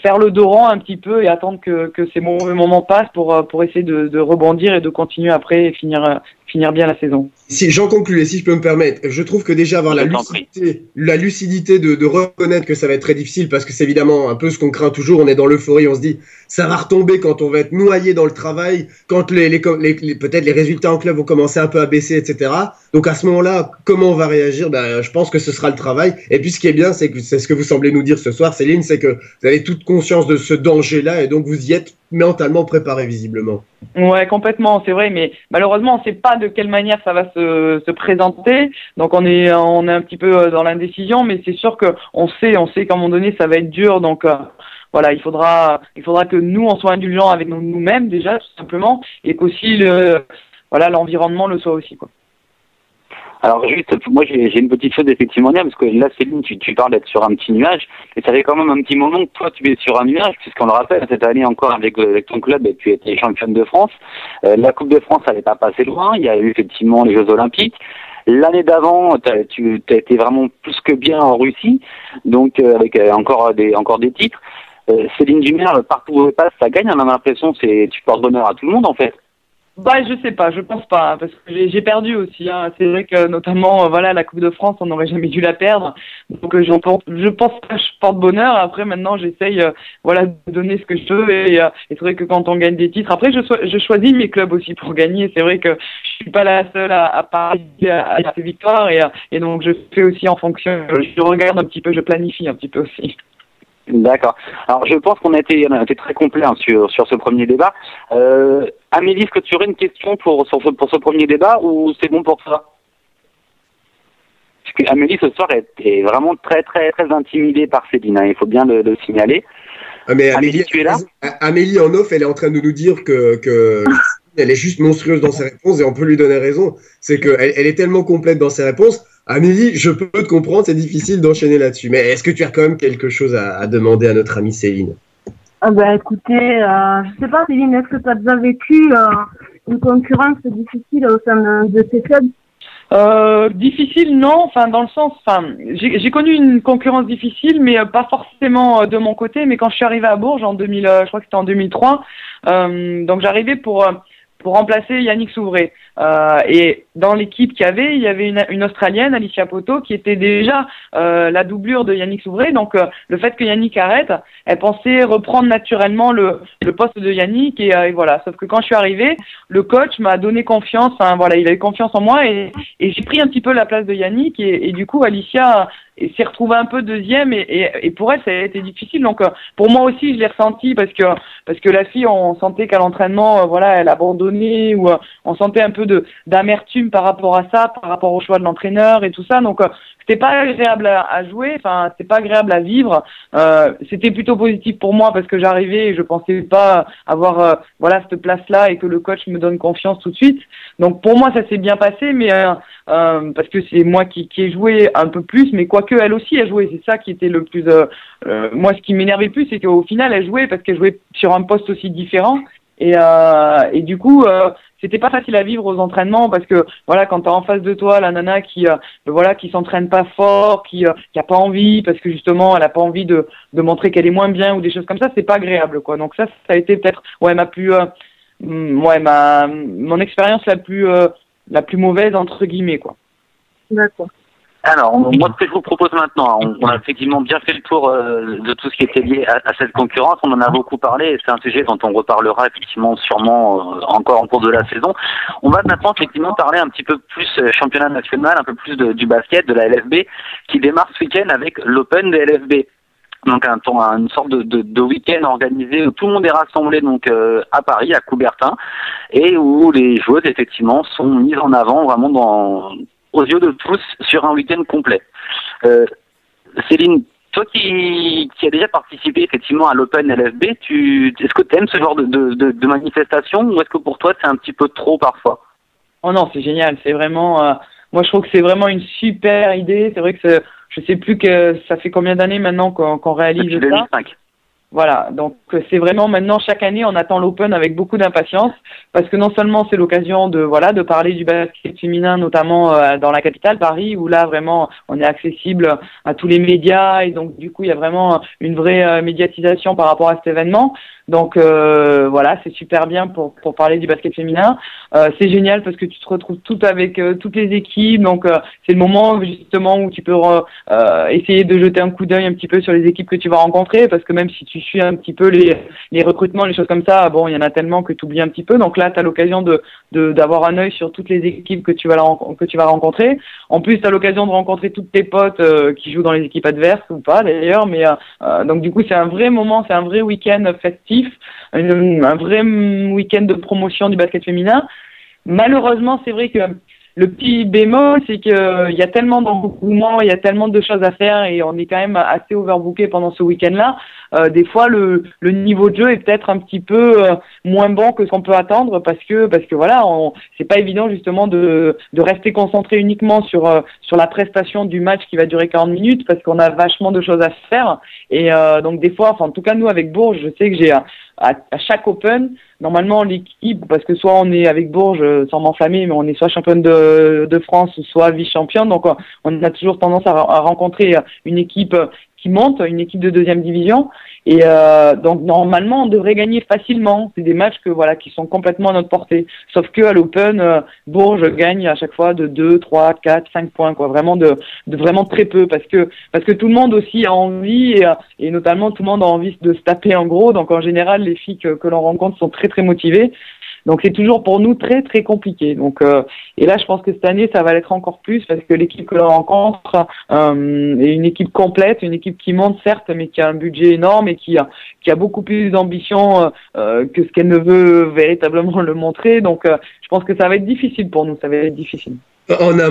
Speaker 5: faire le dos rond un petit peu et attendre que ces mauvais moments passent pour essayer de rebondir et de continuer après et finir bien la saison.
Speaker 2: Si j'en conclue, et si je peux me permettre, je trouve que déjà avoir la lucidité de reconnaître que ça va être très difficile parce que c'est évidemment un peu ce qu'on craint toujours, on est dans l'euphorie, on se dit ça va retomber quand on va être noyé dans le travail, quand peut-être les résultats en club vont commencer un peu à baisser, etc. Donc à ce moment-là, comment on va réagir? Je pense que ce sera le travail. Et puis ce qui est bien, c'est ce que vous semblez nous dire ce soir, Céline, c'est que vous avez toute conscience de ce danger-là et donc vous y êtes mentalement préparé visiblement.
Speaker 5: Ouais, complètement, c'est vrai, mais malheureusement, on ne sait pas de quelle manière ça va se présenter. Donc on est un petit peu dans l'indécision, mais c'est sûr que on sait qu'à un moment donné, ça va être dur. Donc il faudra que nous on soit indulgents avec nous-mêmes déjà, tout simplement, et qu'aussi l'environnement le soit aussi, quoi.
Speaker 3: Alors juste, moi j'ai une petite chose effectivement à dire, parce que là Céline, tu parles d'être sur un petit nuage, et ça fait quand même un petit moment que toi tu es sur un nuage, puisqu'on le rappelle, cette année encore avec ton club, et tu étais championne de France. La Coupe de France, elle n'est pas passée loin, il y a eu effectivement les Jeux Olympiques. L'année d'avant, tu as été vraiment plus que bien en Russie, donc avec encore des titres. Céline Dumer, partout où elle passe, ça gagne, on a l'impression, tu portes bonheur à tout le monde en fait.
Speaker 5: Bah, je sais pas, je pense pas, parce que j'ai perdu aussi. Hein. C'est vrai que notamment, voilà, la Coupe de France, on n'aurait jamais dû la perdre. Donc, je pense que je porte bonheur. Après, maintenant, j'essaye, voilà, de donner ce que je veux. Et c'est vrai que quand on gagne des titres, après, je choisis mes clubs aussi pour gagner. C'est vrai que je suis pas la seule à participer à ces victoires, et donc je fais aussi en fonction. Je regarde un petit peu, je planifie un petit peu aussi.
Speaker 3: D'accord. Alors je pense qu'on a été très complet hein, sur ce premier débat. Amélie, est-ce que tu aurais une question pour ce premier débat ou c'est bon pour toi? Parce que Amélie ce soir est vraiment très très très intimidée par Céline, hein, il faut bien le signaler.
Speaker 2: Ah, mais
Speaker 3: Amélie, tu es là?
Speaker 2: Amélie en off, elle est en train de nous dire que elle est juste monstrueuse dans ses réponses et on peut lui donner raison. C'est qu'elle est tellement complète dans ses réponses. Amélie, je peux te comprendre, c'est difficile d'enchaîner là-dessus. Mais est-ce que tu as quand même quelque chose à demander à notre amie Céline?
Speaker 4: Écoutez, je sais pas Céline, est-ce que tu as déjà vécu une concurrence difficile au sein de tes clubs?
Speaker 5: Difficile, non. Enfin, dans le sens, j'ai connu une concurrence difficile, mais pas forcément de mon côté. Mais quand je suis arrivée à Bourges en 2000, je crois que c'était en 2003, donc j'arrivais pour remplacer Yannick Souvray. Et dans l'équipe qu'il y avait une Australienne, Alicia Poto, qui était déjà la doublure de Yannick Souvray. Donc le fait que Yannick arrête, elle pensait reprendre naturellement le poste de Yannick et voilà. Sauf que quand je suis arrivée, le coach m'a donné confiance. Enfin voilà, il avait confiance en moi et j'ai pris un petit peu la place de Yannick et du coup Alicia s'est retrouvée un peu deuxième et pour elle ça a été difficile. Donc pour moi aussi je l'ai ressenti parce que la fille, on sentait qu'à l'entraînement voilà, elle abandonnait ou on sentait un peu d'amertume par rapport à ça, par rapport au choix de l'entraîneur et tout ça. Donc c'était pas agréable à jouer, enfin c'était pas agréable à vivre. C'était plutôt positif pour moi parce que j'arrivais et je pensais pas avoir voilà cette place-là et que le coach me donne confiance tout de suite. Donc pour moi ça s'est bien passé, mais parce que c'est moi qui ai joué un peu plus, mais quoique elle aussi a joué, c'est ça qui était le plus. Moi ce qui m'énervait plus, c'est qu'au final elle jouait parce qu'elle jouait sur un poste aussi différent et du coup c'était pas facile à vivre aux entraînements parce que voilà, quand t'as en face de toi la nana qui voilà, qui s'entraîne pas fort, qui a pas envie parce que justement elle a pas envie de montrer qu'elle est moins bien ou des choses comme ça, c'est pas agréable quoi. Donc ça a été peut-être mon expérience la plus mauvaise entre guillemets quoi.
Speaker 4: D'accord.
Speaker 3: Alors, moi, ce que je vous propose maintenant, on a effectivement bien fait le tour de tout ce qui était lié à cette concurrence. On en a beaucoup parlé et c'est un sujet dont on reparlera effectivement sûrement encore en cours de la saison. On va maintenant effectivement parler un petit peu plus championnat national, un peu plus du basket, de la LFB, qui démarre ce week-end avec l'Open des LFB. Donc une sorte de week-end organisé où tout le monde est rassemblé donc à Paris, à Coubertin, et où les joueuses effectivement sont mises en avant vraiment aux yeux de tous sur un week-end complet. Céline, toi qui as déjà participé effectivement à l'Open LFB, est-ce que tu aimes ce genre de manifestation ou est-ce que pour toi c'est un petit peu trop parfois?
Speaker 5: Oh non, c'est génial, c'est vraiment moi je trouve que c'est vraiment une super idée. C'est vrai que je sais plus que ça fait combien d'années maintenant qu'on réalise ça.
Speaker 3: Depuis 2005.
Speaker 5: Voilà, donc c'est vraiment maintenant chaque année on attend l'Open avec beaucoup d'impatience parce que non seulement c'est l'occasion de parler du basket féminin notamment dans la capitale Paris où là vraiment on est accessible à tous les médias et donc du coup il y a vraiment une vraie médiatisation par rapport à cet événement. Donc voilà, c'est super bien pour parler du basket féminin. C'est génial parce que tu te retrouves avec toutes les équipes. Donc c'est le moment justement où tu peux essayer de jeter un coup d'œil un petit peu sur les équipes que tu vas rencontrer parce que même si tu suis un petit peu les recrutements, les choses comme ça, bon, il y en a tellement que tu oublies un petit peu. Donc là, tu as l'occasion d'avoir un œil sur toutes les équipes que tu vas rencontrer. En plus, tu as l'occasion de rencontrer toutes tes potes qui jouent dans les équipes adverses ou pas d'ailleurs, mais donc du coup, c'est un vrai moment, c'est un vrai week-end festif, un vrai week-end de promotion du basket féminin. Malheureusement, c'est vrai que Le petit bémol, c'est que il y a tellement d'engouement, il y a tellement de choses à faire et on est quand même assez overbooké pendant ce week-end-là. Des fois, le niveau de jeu est peut-être un petit peu moins bon que ce qu'on peut attendre parce que voilà, c'est pas évident justement de rester concentré uniquement sur la prestation du match qui va durer 40 minutes parce qu'on a vachement de choses à faire. Et donc des fois, enfin en tout cas nous avec Bourges, je sais que j'ai à chaque Open, normalement l'équipe, parce que soit on est avec Bourges sans m'enflammer, mais on est soit championne de France ou soit vice-championne, donc on a toujours tendance à rencontrer une équipe qui monte, une équipe de deuxième division, et donc normalement on devrait gagner facilement. C'est des matchs qui sont complètement à notre portée. Sauf que à l'Open, Bourges gagne à chaque fois de 2, 3, 4, 5 points, quoi. Vraiment de vraiment très peu, parce que tout le monde aussi a envie et notamment tout le monde a envie de se taper en gros. Donc en général les filles que l'on rencontre sont très très motivées. Donc c'est toujours pour nous très très compliqué. Donc et là je pense que cette année ça va l'être encore plus parce que l'équipe que l'on rencontre est une équipe complète, une équipe qui monte certes mais qui a un budget énorme et qui a beaucoup plus d'ambition que ce qu'elle ne veut véritablement le montrer. Donc je pense que ça va être difficile pour nous, ça va être difficile.
Speaker 2: En un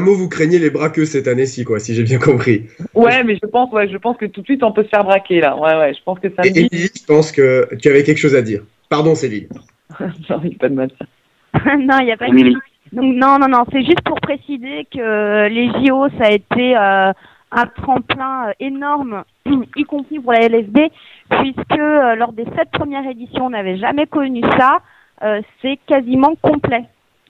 Speaker 2: mot, vous craignez les braqueux cette année-ci, quoi, si j'ai bien compris.
Speaker 5: Ouais, mais je pense que tout de suite on peut se faire braquer là. Ouais, je pense que ça.
Speaker 2: Et Émilie, je pense que tu avais quelque chose à dire. Pardon, Céline.
Speaker 5: Non, il n'y a pas de mal.
Speaker 1: Non, il n'y a pas de mal. Donc non, c'est juste pour préciser que les JO, ça a été un tremplin énorme, y compris pour la LFB, puisque lors des 7 premières éditions, on n'avait jamais connu ça. C'est quasiment complet.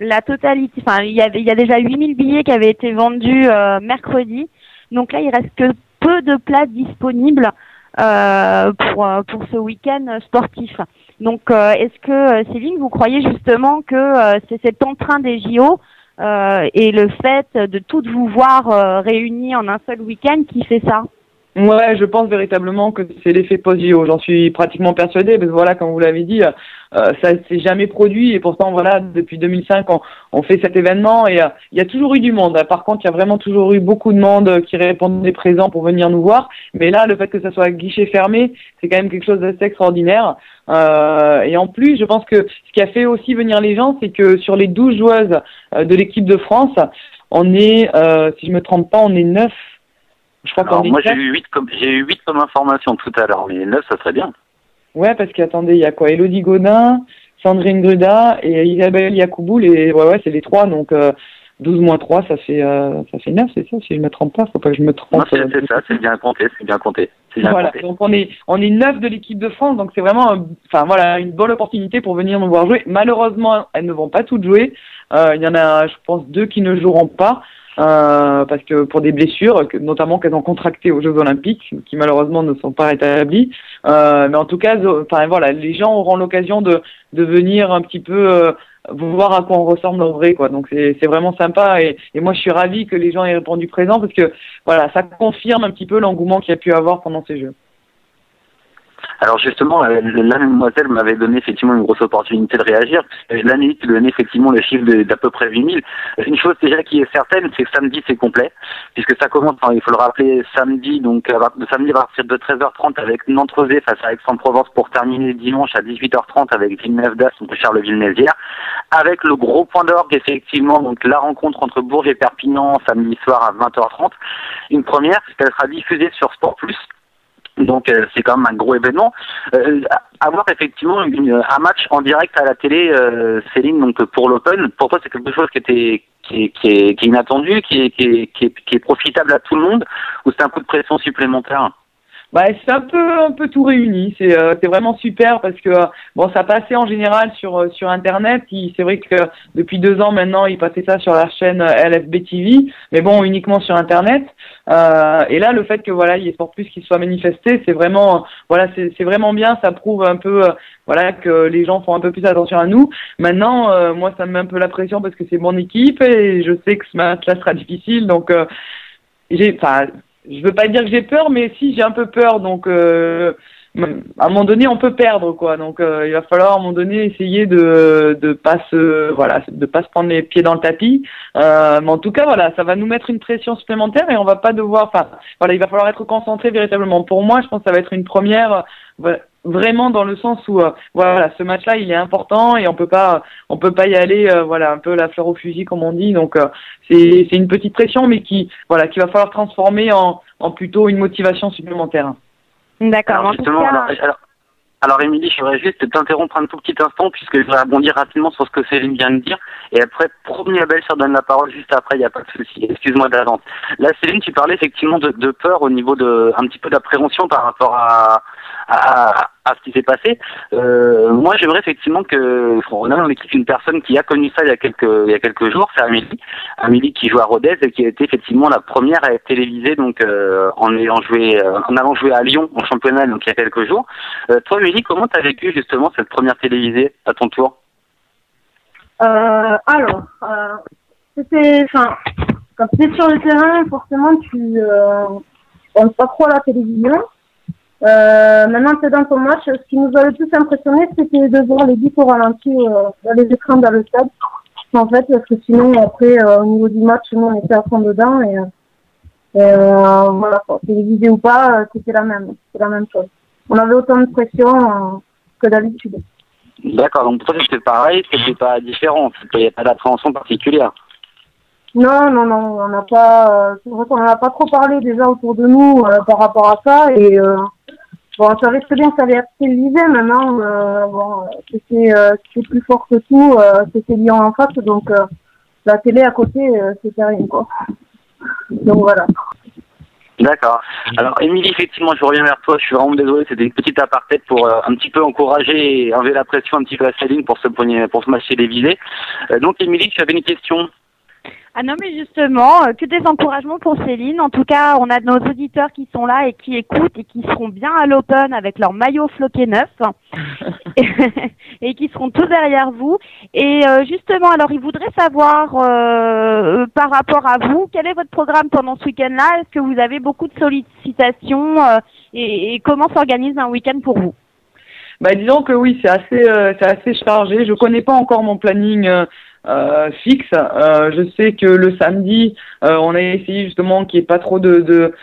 Speaker 1: La totalité, enfin, il y a déjà 8000 billets qui avaient été vendus mercredi. Donc là, il reste que peu de places disponibles pour ce week-end sportif. Donc, est-ce que, Céline, vous croyez justement que c'est cet entrain des JO et le fait de toutes vous voir réunies en un seul week-end qui fait ça?
Speaker 5: Ouais, je pense véritablement que c'est l'effet post-JO. J'en suis pratiquement persuadée, parce que voilà, comme vous l'avez dit, ça s'est jamais produit, et pourtant voilà, depuis 2005, on fait cet événement, et il y a toujours eu du monde. Par contre, il y a vraiment toujours eu beaucoup de monde qui répondait présent pour venir nous voir. Mais là, le fait que ça soit à guichet fermé, c'est quand même quelque chose d'assez extraordinaire. Et en plus, je pense que ce qui a fait aussi venir les gens, c'est que sur les 12 joueuses de l'équipe de France, on est, si je me trompe pas, on est 9. Je crois
Speaker 3: Alors, moi, j'ai eu 8 comme information tout à l'heure, mais 9, ça serait bien.
Speaker 5: Ouais, parce qu'attendez, il y a quoi? Élodie Godin, Sandrine Gruda et Isabelle Yakouboul, et ouais, c'est les 3, donc 12 moins 3, ça fait 9, c'est ça, si je me trompe pas, faut pas que je me trompe.
Speaker 3: Non, c'est ça, c'est bien compté.
Speaker 5: Voilà, donc on est 9 de l'équipe de France, donc c'est vraiment une bonne opportunité pour venir nous voir jouer. Malheureusement, elles ne vont pas toutes jouer. Il y en a, je pense, 2 qui ne joueront pas. Parce que pour des blessures, notamment qu'elles ont contractées aux Jeux Olympiques, qui malheureusement ne sont pas rétablies. Mais en tout cas, les gens auront l'occasion de venir un petit peu voir à quoi on ressemble en vrai, quoi. Donc c'est vraiment sympa, et moi je suis ravie que les gens aient répondu présent, parce que voilà, ça confirme un petit peu l'engouement qu'il y a pu avoir pendant ces Jeux.
Speaker 3: Alors justement, la mademoiselle m'avait donné effectivement une grosse opportunité de réagir. L'année qui donnait effectivement le chiffre d'à peu près 8000. Une chose déjà qui est certaine, c'est que samedi c'est complet, puisque ça commence, il faut le rappeler, samedi, donc samedi à partir de 13h30 avec Nantes-Rezé face à Aix-en-Provence, pour terminer dimanche à 18h30 avec Villeneuve-d'Ascq contre Charleville-Mézières, avec le gros point d'orgue effectivement, donc la rencontre entre Bourges et Perpignan samedi soir à 20h30. Une première, parce qu'elle sera diffusée sur Sport Plus. Donc c'est quand même un gros événement. Avoir effectivement un match en direct à la télé, Céline, donc pour l'Open, pour toi c'est quelque chose qui est inattendu, qui est profitable à tout le monde, ou c'est un coup de pression supplémentaire?
Speaker 5: Bah, c'est un peu tout réuni. C'est vraiment super, parce que ça passait en général sur Internet. C'est vrai que depuis 2 ans maintenant, ils passaient ça sur la chaîne LFB TV, mais bon, uniquement sur Internet. Et là, le fait que il y ait Sport Plus qui soit manifesté, c'est vraiment c'est vraiment bien. Ça prouve un peu que les gens font un peu plus attention à nous. Maintenant, moi, ça me met un peu la pression, parce que c'est mon équipe et je sais que ce match-là sera difficile. Donc je veux pas dire que j'ai peur, mais si, j'ai un peu peur. Donc, à un moment donné, on peut perdre, quoi. Donc, il va falloir à un moment donné essayer de pas se prendre les pieds dans le tapis. Mais en tout cas, ça va nous mettre une pression supplémentaire, et on va pas devoir. Il va falloir être concentré véritablement. Pour moi, je pense que ça va être une première. vraiment dans le sens où voilà, ce match-là il est important et on peut pas y aller voilà, un peu la fleur au fusil comme on dit. Donc c'est une petite pression, mais qu'il va falloir transformer en plutôt une motivation supplémentaire.
Speaker 1: D'accord. En tout cas...
Speaker 3: Alors Émilie, je voudrais juste t'interrompre un tout petit instant puisque je vais rebondir rapidement sur ce que Céline vient de dire. Et après, promis Abel, je te donne la parole juste après, il n'y a pas de souci. Excuse-moi d'avance. Là, Céline, tu parlais effectivement de peur au niveau un petit peu de la prévention par rapport à ce qui s'est passé. Moi, j'aimerais effectivement on a dans l'équipe une personne qui a connu ça il y a quelques jours, c'est Amélie. Amélie qui joue à Rodez et qui a été effectivement la première à être télévisée, donc en allant jouer à Lyon en championnat, donc il y a quelques jours. Toi, Amélie, comment t'as vécu justement cette première télévisée à ton tour?
Speaker 4: C'était, quand tu es sur le terrain, forcément, tu penses pas trop à la télévision. Maintenant, c'est dans ton match. Ce qui nous a le plus impressionné, c'était de voir les buts au ralenti dans les écrans dans le stade. En fait, parce que sinon, après, au niveau du match, nous, on était à fond dedans et voilà, télévisé ou pas, c'était la même chose. On avait autant de pression que d'habitude.
Speaker 3: D'accord, donc pour toi c'était pareil, c'était pas différent, il n'y a pas d'appréhension particulière.
Speaker 4: Non, on n'a pas, c'est vrai qu'on n'en a pas trop parlé déjà autour de nous par rapport à ça et on savait très bien que ça allait être télévisé. Maintenant, c'était plus fort que tout, c'était Lyon en face, donc la télé à côté, c'était rien quoi. Donc voilà.
Speaker 3: D'accord. Alors, Émilie, effectivement, je reviens vers toi. Je suis vraiment désolé. C'était une petite aparté pour un petit peu encourager et enlever la pression un petit peu à Céline pour ce match télévisé. Donc, Émilie, tu avais une question?
Speaker 1: Ah non, mais justement, que des encouragements pour Céline. En tout cas, on a nos auditeurs qui sont là et qui écoutent et qui seront bien à l'Open avec leur maillot floqué neuf et qui seront tous derrière vous. Et justement, alors, ils voudraient savoir par rapport à vous, quel est votre programme pendant ce week-end-là? Est-ce que vous avez beaucoup de sollicitations et comment s'organise un week-end pour vous?
Speaker 5: Disons que oui, c'est assez chargé. Je connais pas encore mon planning fixe. Je sais que le samedi, on a essayé justement qu'il n'y ait pas trop de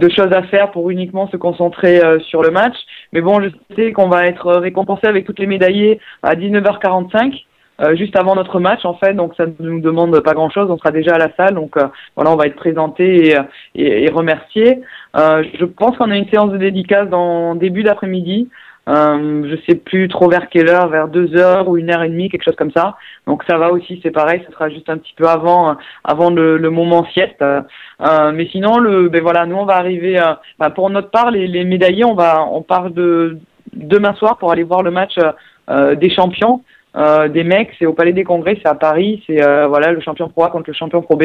Speaker 5: choses à faire pour uniquement se concentrer sur le match. Mais bon, je sais qu'on va être récompensé avec toutes les médaillées à 19h45. Juste avant notre match en fait, donc ça ne nous demande pas grand chose, on sera déjà à la salle, donc voilà, on va être présenté et remercié. Je pense qu'on a une séance de dédicace dans début d'après-midi. Je sais plus trop vers quelle heure, vers 2h ou 1h30, quelque chose comme ça. Donc ça va aussi, c'est pareil, ça sera juste un petit peu avant le moment sieste. Mais sinon, voilà, nous on va arriver. Pour notre part, les médaillés, on part de demain soir pour aller voir le match des champions. Des mecs, c'est au Palais des Congrès, c'est à Paris, c'est voilà, le champion Pro A contre le champion Pro B.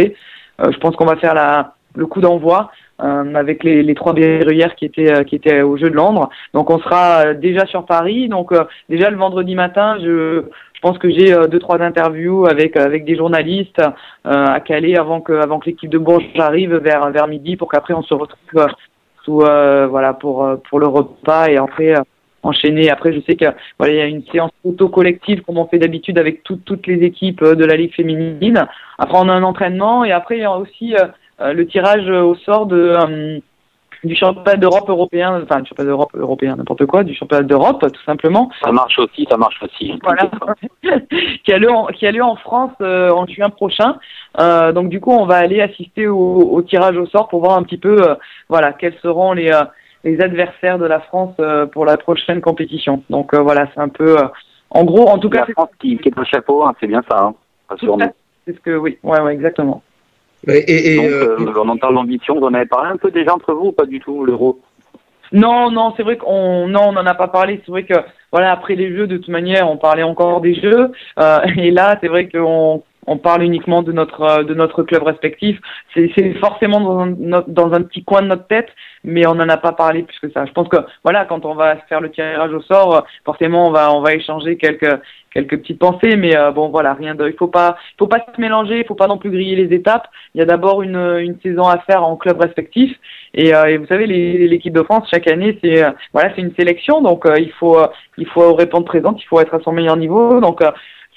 Speaker 5: Je pense qu'on va faire le coup d'envoi avec les trois berruyères qui étaient au Jeu de Londres. Donc on sera déjà sur Paris. Donc déjà le vendredi matin, je pense que j'ai 2-3 interviews avec des journalistes à caler avant que l'équipe de Bourges arrive vers midi pour qu'après on se retrouve voilà pour le repas et après enchaîner. Après, je sais que voilà, il y a une séance photo collective comme on fait d'habitude avec toutes les équipes de la Ligue féminine. Après, on a un entraînement et après il y a aussi le tirage au sort du championnat d'Europe européen, enfin du championnat d'Europe européen, n'importe quoi, du championnat d'Europe tout simplement.
Speaker 3: Ça marche aussi.
Speaker 5: Voilà, qui a lieu en France en juin prochain. Donc du coup, on va aller assister au tirage au sort pour voir un petit peu, voilà, quels seront les adversaires de la France pour la prochaine compétition. Donc voilà, c'est un peu, en gros, en tout cas,
Speaker 3: la France qui est au chapeau, hein, c'est bien ça. Hein,
Speaker 5: c'est ce que oui, ouais, exactement.
Speaker 3: Donc, on entend l'ambition. Vous en avez parlé un peu déjà entre vous ou pas du tout, l'Euro?
Speaker 5: Non, c'est vrai qu'on n'en a pas parlé. C'est vrai que voilà, après les jeux, de toute manière, on parlait encore des jeux. Et là, c'est vrai qu'on parle uniquement de notre club respectif. C'est forcément dans un petit coin de notre tête, mais on n'en a pas parlé plus que ça. Je pense que voilà, quand on va faire le tirage au sort, forcément on va échanger quelques petites pensées, mais bon voilà, il faut pas se mélanger, il faut pas non plus griller les étapes. Il y a d'abord une saison à faire en club respectif, et vous savez, l'équipe de France chaque année c'est une sélection, donc il faut répondre présente, il faut être à son meilleur niveau, donc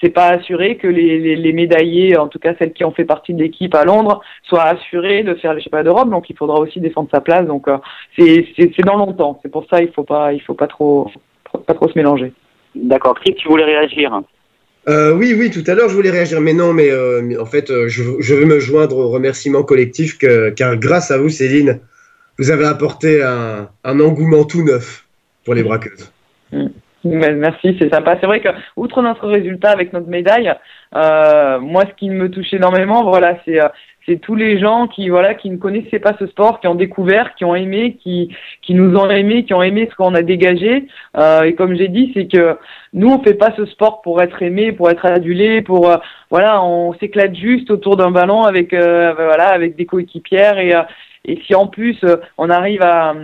Speaker 5: c'est pas assuré que les médaillés, en tout cas celles qui ont fait partie de l'équipe à Londres, soient assurées de faire les championnats d'Europe. Donc il faudra aussi défendre sa place. Donc c'est dans longtemps. C'est pour ça il faut pas trop pas trop se mélanger.
Speaker 3: D'accord. Chris, tu voulais réagir?
Speaker 2: Oui, tout à l'heure je voulais réagir, mais non, mais en fait, je veux me joindre au remerciement collectif car grâce à vous, Céline, vous avez apporté un engouement tout neuf pour les braqueuses.
Speaker 5: Merci, c'est sympa. C'est vrai que, outre notre résultat avec notre médaille, moi, ce qui me touche énormément, voilà, c'est tous les gens qui ne connaissaient pas ce sport, qui ont découvert, qui ont aimé, qui nous ont aimé, qui ont aimé ce qu'on a dégagé. Et comme j'ai dit, c'est que nous, on fait pas ce sport pour être aimé, pour être adulé, on s'éclate juste autour d'un ballon avec des coéquipières et si en plus on arrive à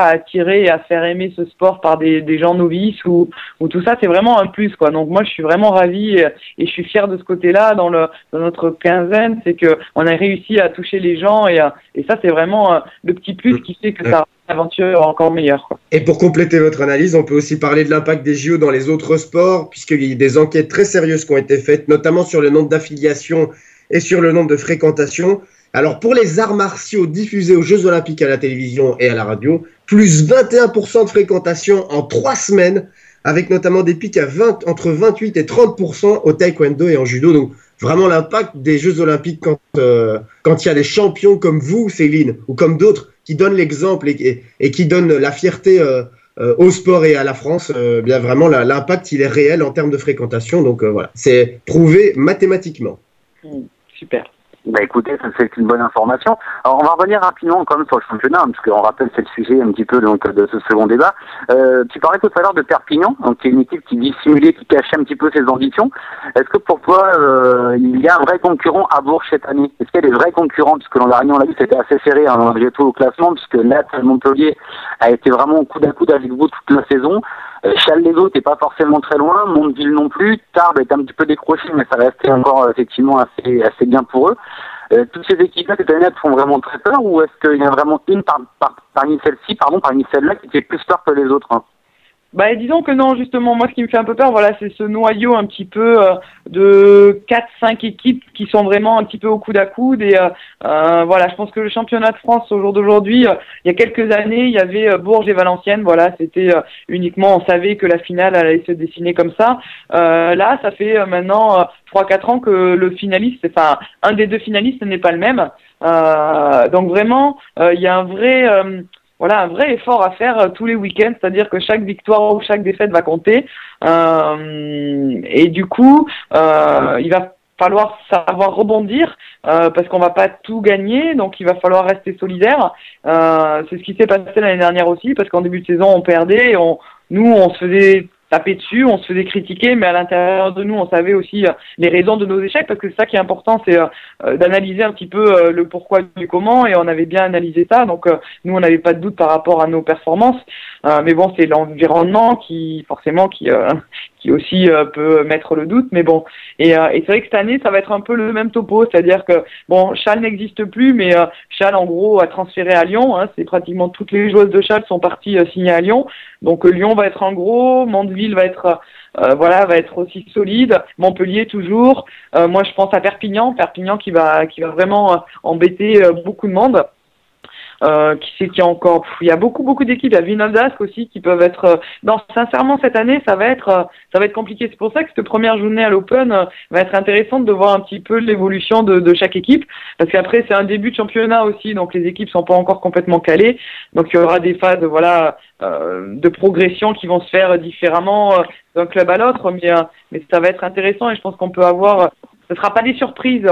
Speaker 5: attirer et à faire aimer ce sport par des gens novices ou tout ça, c'est vraiment un plus quoi. Donc moi je suis vraiment ravie et je suis fière de ce côté-là dans notre quinzaine, c'est que on a réussi à toucher les gens et ça c'est vraiment le petit plus qui fait que ça rend l'aventure encore meilleure quoi.
Speaker 2: Et pour compléter votre analyse, on peut aussi parler de l'impact des JO dans les autres sports puisqu'il y a des enquêtes très sérieuses qui ont été faites, notamment sur le nombre d'affiliations et sur le nombre de fréquentations. Alors, pour les arts martiaux diffusés aux Jeux Olympiques à la télévision et à la radio, plus 21% de fréquentation en 3 semaines, avec notamment des pics entre 28 et 30% au taekwondo et en judo. Donc, vraiment l'impact des Jeux Olympiques quand il y a des champions comme vous, Céline, ou comme d'autres, qui donnent l'exemple et qui donnent la fierté au sport et à la France, bien vraiment, l'impact, il est réel en termes de fréquentation. Donc, voilà, c'est prouvé mathématiquement.
Speaker 5: Super.
Speaker 3: Bah écoutez, ça c'est une bonne information. Alors on va revenir rapidement quand même sur le championnat, parce qu'on rappelle c'est le sujet un petit peu donc de ce second débat. Tu parlais tout à l'heure de Perpignan, donc qui est une équipe qui dissimulait, qui cachait un petit peu ses ambitions. Est-ce que pour toi il y a un vrai concurrent à Bourges cette année? Est-ce qu'il y a des vrais concurrents? Puisque l'an dernier on l'a vu, c'était assez serré malgré tout au classement, puisque Nat Montpellier a été vraiment coude à coude avec vous toute la saison. Challes-les-Eaux n'était pas forcément très loin, Mondeville non plus, Tarbes est un petit peu décroché, mais ça restait encore effectivement assez bien pour eux. Toutes ces équipes-là cette année font vraiment très peur, ou est-ce qu'il y a vraiment une parmi celles-là qui fait plus peur que les autres hein?
Speaker 5: Bah disons que non, justement, moi ce qui me fait un peu peur, c'est ce noyau un petit peu de 4-5 équipes qui sont vraiment un petit peu au coude à coude et je pense que le championnat de France au jour d'aujourd'hui, il y a quelques années, il y avait Bourges et Valenciennes, c'était uniquement, on savait que la finale allait se dessiner comme ça. Là, ça fait maintenant 3-4 ans que le finaliste, un des deux finalistes n'est pas le même. Donc vraiment, il y a un vrai effort à faire tous les week-ends, c'est-à-dire que chaque victoire ou chaque défaite va compter. Et du coup, il va falloir savoir rebondir parce qu'on va pas tout gagner, donc il va falloir rester solidaire. C'est ce qui s'est passé l'année dernière aussi, parce qu'en début de saison, on perdait, on se faisait taper dessus, on se faisait critiquer, mais à l'intérieur de nous, on savait aussi les raisons de nos échecs, parce que c'est ça qui est important, c'est d'analyser un petit peu le pourquoi du comment, et on avait bien analysé ça, donc nous, on n'avait pas de doute par rapport à nos performances, mais bon, c'est l'environnement qui aussi peut mettre le doute, mais bon, et c'est vrai que cette année, ça va être un peu le même topo, c'est-à-dire que, bon, Châles n'existe plus, mais Châles, en gros, a transféré à Lyon, c'est pratiquement toutes les joueuses de Châles sont parties signer à Lyon, donc Lyon va être en gros, Mondeville va être aussi solide, Montpellier toujours. Moi je pense à Perpignan qui va vraiment embêter beaucoup de monde. Qui sait qu'il y a encore, il y a beaucoup d'équipes, il y a Vinaldasque aussi qui peuvent être. Non, sincèrement cette année ça va être compliqué. C'est pour ça que cette première journée à l'Open va être intéressante de voir un petit peu l'évolution de chaque équipe, parce qu'après c'est un début de championnat aussi, donc les équipes sont pas encore complètement calées, donc il y aura des phases de progression qui vont se faire différemment d'un club à l'autre, mais ça va être intéressant et je pense qu'on peut avoir. Ce sera pas des surprises.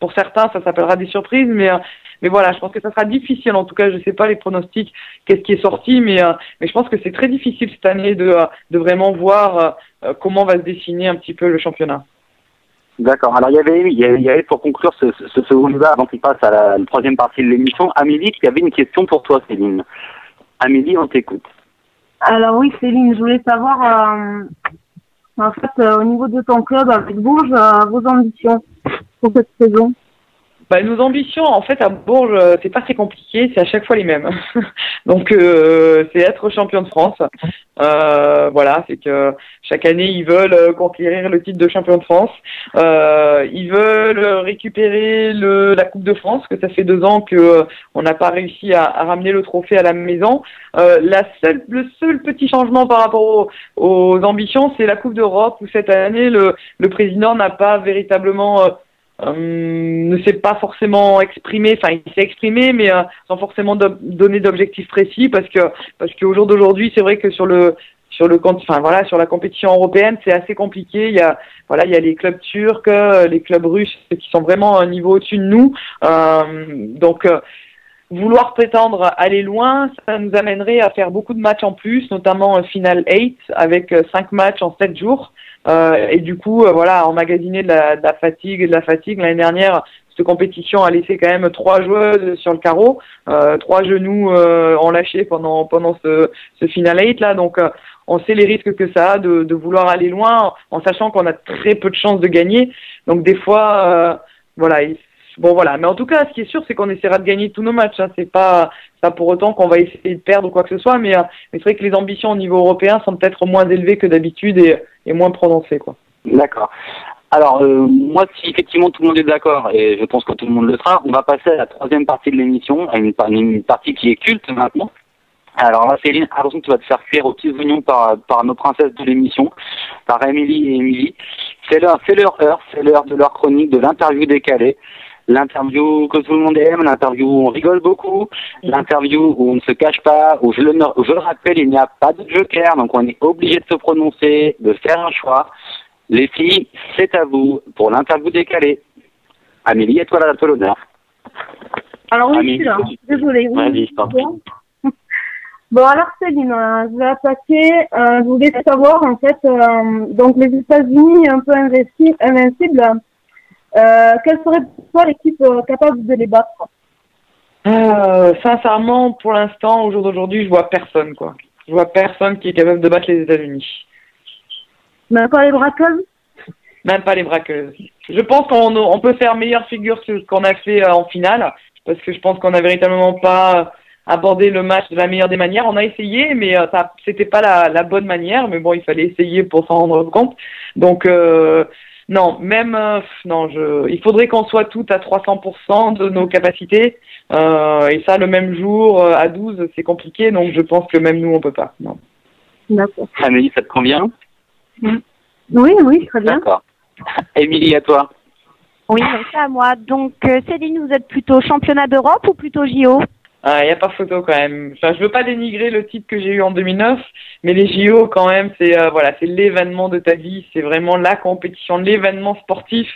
Speaker 5: Pour certains, ça s'appellera des surprises, mais voilà, je pense que ça sera difficile. En tout cas, je sais pas les pronostics, qu'est-ce qui est sorti, mais je pense que c'est très difficile cette année de vraiment voir comment va se dessiner un petit peu le championnat.
Speaker 3: D'accord. Alors il y avait pour conclure ce second débat avant qu'il passe à la troisième partie de l'émission, Amélie qui avait une question pour toi, Céline. Amélie, on t'écoute.
Speaker 4: Alors oui, Céline, je voulais savoir, en fait, au niveau de ton club avec Bourges, vos ambitions pour cette saison.
Speaker 5: Nos ambitions, en fait, à Bourges, c'est pas très compliqué, c'est à chaque fois les mêmes. Donc, c'est être champion de France. Voilà, c'est que chaque année, ils veulent conquérir le titre de champion de France. Ils veulent récupérer la Coupe de France, que ça fait 2 ans que on n'a pas réussi à ramener le trophée à la maison. Le seul petit changement par rapport aux ambitions, c'est la Coupe d'Europe, où cette année, le président n'a pas véritablement ne s'est pas forcément exprimé, enfin il s'est exprimé mais sans forcément donner d'objectifs précis parce qu'au jour d'aujourd'hui c'est vrai que sur la compétition européenne c'est assez compliqué. Il y a les clubs turcs, les clubs russes qui sont vraiment un niveau au-dessus de nous, donc vouloir prétendre aller loin, ça nous amènerait à faire beaucoup de matchs en plus, notamment Final 8 avec 5 matchs en 7 jours. Et du coup, emmagasiner de la fatigue et de la fatigue. L'année dernière, cette compétition a laissé quand même 3 joueuses sur le carreau, 3 genoux ont lâché pendant ce Final 8 là. Donc, on sait les risques que ça a de vouloir aller loin, en sachant qu'on a très peu de chances de gagner. Donc, des fois, Mais en tout cas, ce qui est sûr, c'est qu'on essaiera de gagner tous nos matchs. Hein. C'est pas pour autant qu'on va essayer de perdre ou quoi que ce soit, mais c'est vrai que les ambitions au niveau européen sont peut-être moins élevées que d'habitude et moins prononcées, quoi.
Speaker 3: D'accord. Alors, moi, si effectivement tout le monde est d'accord, et je pense que tout le monde le sera, on va passer à la 3e partie de l'émission, à une partie qui est culte maintenant. Alors là, Céline, attention, tu vas te faire cuire aux petits oignons par nos princesses de l'émission, par Émilie et Émilie. C'est leur heure, c'est l'heure de leur chronique, de l'interview décalée. L'interview que tout le monde aime, l'interview où on rigole beaucoup, l'interview où on ne se cache pas, où je le rappelle, il n'y a pas de joker, donc on est obligé de se prononcer, de faire un choix. Les filles, c'est à vous pour l'interview décalée. Amélie, à toi l'honneur.
Speaker 4: Alors oui,
Speaker 3: Amélie,
Speaker 4: je suis là. Désolée. Oui.
Speaker 3: Vas-y, je t'en prie.
Speaker 4: Bon, alors Céline, je vais attaquer. Je voulais savoir, en fait, donc les États-Unis un peu invincibles, quelle serait pour toi l'équipe capable de les battre?
Speaker 5: Sincèrement, pour l'instant, au jour d'aujourd'hui, je vois personne, quoi. Je vois personne qui est capable de battre les États-Unis.
Speaker 4: Même pas les braqueuses?
Speaker 5: Même pas les braqueuses. Je pense qu'on peut faire meilleure figure que ce qu'on a fait en finale, parce que je pense qu'on n'a véritablement pas abordé le match de la meilleure des manières. On a essayé, mais c'était pas la bonne manière. Mais bon, il fallait essayer pour s'en rendre compte. Donc non, il faudrait qu'on soit toutes à 300% de nos capacités. Et ça, le même jour, à 12, c'est compliqué. Donc, je pense que même nous, on peut pas. Non.
Speaker 4: D'accord.
Speaker 3: Amélie, ça te convient?
Speaker 4: Oui, très bien.
Speaker 3: D'accord. Émilie, à toi.
Speaker 1: Oui, c'est à moi. Donc, Céline, vous êtes plutôt championnat d'Europe ou plutôt JO?
Speaker 5: Il n'y a pas photo quand même. Enfin, je veux pas dénigrer le titre que j'ai eu en 2009, mais les JO quand même, c'est l'événement de ta vie, c'est vraiment la compétition, l'événement sportif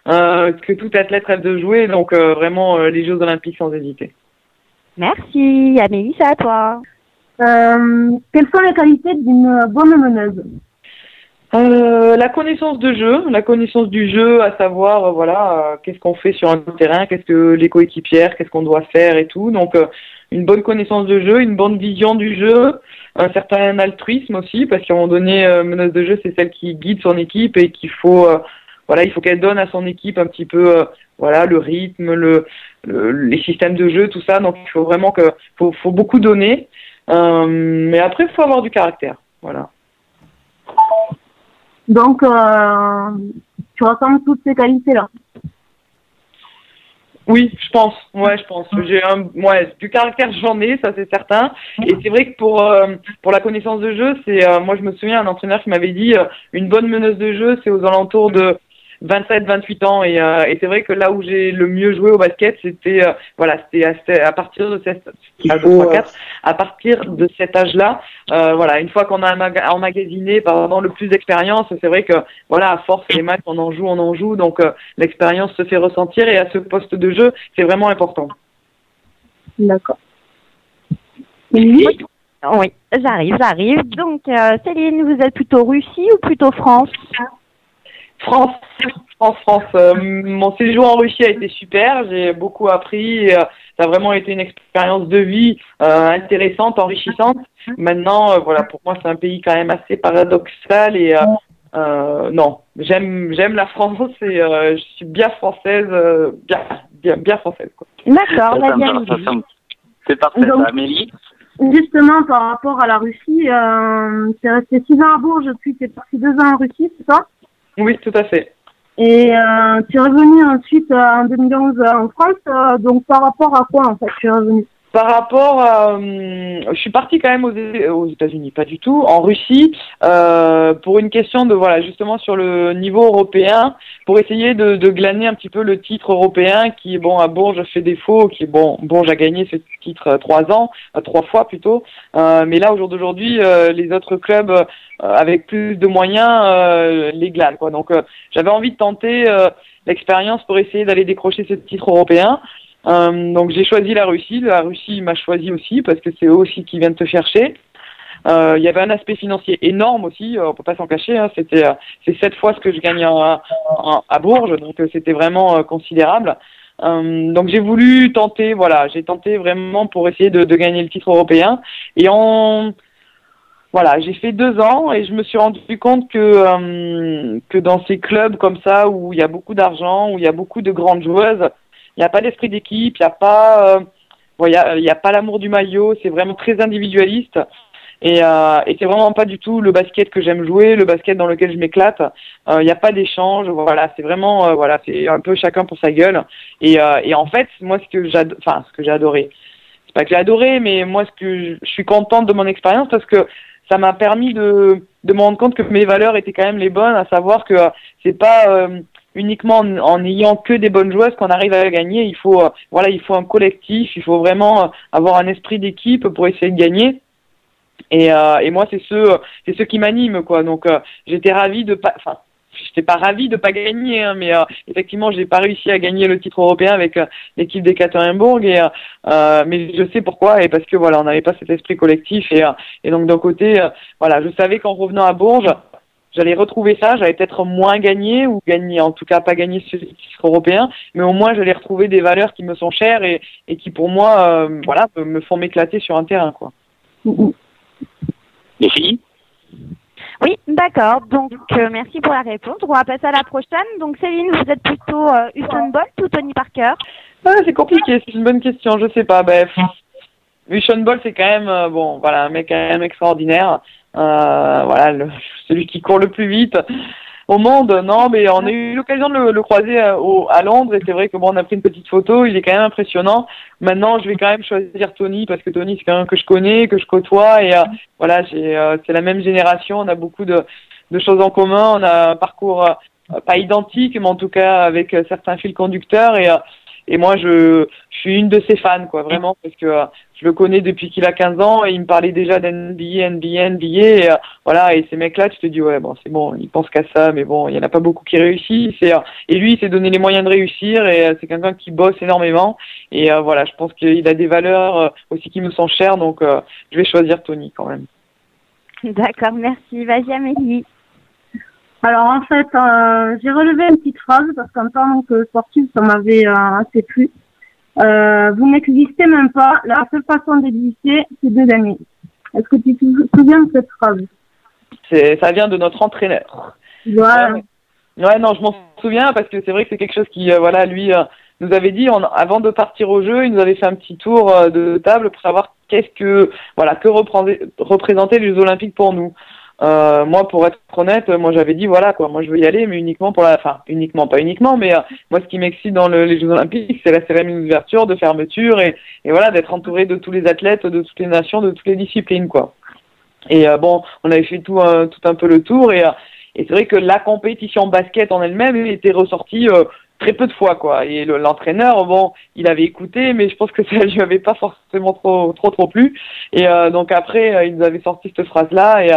Speaker 5: que tout athlète rêve de jouer. Donc vraiment les Jeux Olympiques sans hésiter.
Speaker 1: Merci. Amélie, c'est à toi.
Speaker 4: Quelles sont les qualités d'une bonne meneuse?
Speaker 5: La connaissance du jeu, à savoir qu'est-ce qu'on fait sur un terrain, qu'est-ce que les coéquipières, qu'est-ce qu'on doit faire et tout. Donc une bonne connaissance de jeu, une bonne vision du jeu, un certain altruisme aussi, parce qu'à un moment donné, meneuse de jeu, c'est celle qui guide son équipe et qu'il faut il faut qu'elle donne à son équipe un petit peu le rythme, les systèmes de jeu, tout ça. Donc il faut vraiment faut beaucoup donner. Mais après, il faut avoir du caractère. Voilà.
Speaker 4: Donc, tu rassembles toutes ces qualités-là.
Speaker 5: Oui, je pense. Ouais, je pense. Du caractère, j'en ai, ça c'est certain. Et c'est vrai que pour la connaissance de jeu, moi je me souviens un entraîneur qui m'avait dit une bonne meneuse de jeu, c'est aux alentours de 27-28 ans et c'est vrai que là où j'ai le mieux joué au basket, c'était à partir de à partir de cet âge-là, une fois qu'on a emmagasiné le plus d'expérience, c'est vrai que à force les matchs on en joue, donc l'expérience se fait ressentir et à ce poste de jeu, c'est vraiment important.
Speaker 4: D'accord.
Speaker 1: Oui, j'arrive. Donc Céline, vous êtes plutôt Russie ou plutôt France?
Speaker 5: France. Mon séjour en Russie a été super, j'ai beaucoup appris, ça a vraiment été une expérience de vie intéressante, enrichissante. Maintenant, pour moi, c'est un pays quand même assez paradoxal et Non, j'aime la France et je suis bien française, bien française, quoi.
Speaker 1: D'accord, vas-y, Amélie.
Speaker 3: C'est parfait,
Speaker 4: Donc,
Speaker 3: ça, Amélie.
Speaker 4: Justement, par rapport à la Russie, t'es resté 6 ans à Bourges, puis t'es parti 2 ans en Russie, c'est ça?
Speaker 5: Oui, tout à fait.
Speaker 4: Et tu es revenu ensuite en 2011 en France, donc par rapport à quoi en fait tu es revenu?
Speaker 5: Par rapport à, je suis partie quand même aux États-Unis, pas du tout, en Russie, pour une question de voilà justement sur le niveau européen, pour essayer de glaner un petit peu le titre européen qui bon à Bourges fait défaut, qui bon Bourges a gagné ce titre 3 fois plutôt, mais là au jour d'aujourd'hui les autres clubs avec plus de moyens les glanent quoi. Donc j'avais envie de tenter l'expérience pour essayer d'aller décrocher ce titre européen. Donc j'ai choisi la Russie m'a choisi aussi parce que c'est eux aussi qui viennent te chercher. Il y avait un aspect financier énorme aussi, on peut pas s'en cacher, hein, c'est 7 fois ce que je gagne à Bourges, donc c'était vraiment considérable. Donc j'ai voulu tenter, voilà, j'ai tenté vraiment pour essayer de gagner le titre européen et voilà, j'ai fait 2 ans et je me suis rendu compte que dans ces clubs comme ça où il y a beaucoup d'argent, où il y a beaucoup de grandes joueuses, il n'y a pas d'esprit d'équipe, il n'y a pas, il y a pas l'amour du maillot, c'est vraiment très individualiste. Et c'est vraiment pas du tout le basket que j'aime jouer, le basket dans lequel je m'éclate. Il n'y a pas d'échange, voilà, c'est vraiment, voilà, c'est un peu chacun pour sa gueule. Et en fait, moi, ce que j'ai adoré, c'est pas que j'ai adoré, mais moi, je suis contente de mon expérience parce que ça m'a permis de me rendre compte que mes valeurs étaient quand même les bonnes, à savoir que c'est pas uniquement en ayant que des bonnes joueuses qu'on arrive à gagner. Il faut un collectif, il faut vraiment avoir un esprit d'équipe pour essayer de gagner. Et moi c'est ce qui m'anime quoi. Donc j'étais pas ravie de pas gagner, hein, mais effectivement j'ai pas réussi à gagner le titre européen avec l'équipe d'Ekaterinbourg mais je sais pourquoi et parce que voilà on n'avait pas cet esprit collectif et donc d'un côté voilà je savais qu'en revenant à Bourges j'allais retrouver ça, j'allais peut-être moins gagner ou gagner, en tout cas pas gagner ce titre européen, mais au moins j'allais retrouver des valeurs qui me sont chères et qui pour moi, voilà, me font m'éclater sur un terrain, quoi.
Speaker 3: Les filles?
Speaker 1: Oui, d'accord. Donc, merci pour la réponse. On va passer à la prochaine. Donc, Céline, vous êtes plutôt Usain Bolt ou Tony Parker?
Speaker 5: C'est compliqué, c'est une bonne question, je sais pas. Usain Bolt, c'est quand même, bon, voilà, un mec quand même extraordinaire. Voilà, celui qui court le plus vite au monde. Non, mais on a eu l'occasion de le croiser à Londres et c'est vrai que bon, on a pris une petite photo. Il est quand même impressionnant. Maintenant, je vais quand même choisir Tony parce que Tony, c'est quand même que je connais, que je côtoie et voilà, c'est la même génération. On a beaucoup de choses en commun. On a un parcours pas identique, mais en tout cas avec certains fils conducteurs et moi, je suis une de ses fans, quoi, vraiment, parce que je le connais depuis qu'il a 15 ans et il me parlait déjà d'NBA, et voilà, et ces mecs-là, tu te dis, ouais, bon, c'est bon, ils pensent qu'à ça, mais bon, il y en a pas beaucoup qui réussissent, et lui, il s'est donné les moyens de réussir, et c'est quelqu'un qui bosse énormément, et voilà, je pense qu'il a des valeurs aussi qui me sont chères, donc je vais choisir Tony, quand même.
Speaker 1: D'accord, merci. Vas-y, Amélie.
Speaker 4: Alors en fait, j'ai relevé une petite phrase parce qu'en tant que sportive, ça m'avait assez plu. Vous n'existez même pas. La seule façon d'exister, c'est de gagner. Est-ce que tu te souviens de cette phrase?
Speaker 5: Ça vient de notre entraîneur.
Speaker 4: Voilà.
Speaker 5: Ouais, non, je m'en souviens parce que c'est vrai que c'est quelque chose qui, voilà, lui nous avait dit avant de partir au jeu, il nous avait fait un petit tour de table pour savoir que représentaient les Jeux Olympiques pour nous. Moi, pour être honnête, moi j'avais dit voilà quoi, moi je veux y aller, mais uniquement pour pas uniquement, mais moi ce qui m'excite dans les Jeux Olympiques, c'est la cérémonie d'ouverture, de fermeture et voilà d'être entouré de tous les athlètes, de toutes les nations, de toutes les disciplines quoi. Et bon, on avait fait tout un peu le tour et c'est vrai que la compétition basket en elle-même était ressortie très peu de fois quoi. Et l'entraîneur, bon, il avait écouté, mais je pense que ça lui avait pas forcément trop plu. Et donc après, il nous avait sorti cette phrase là et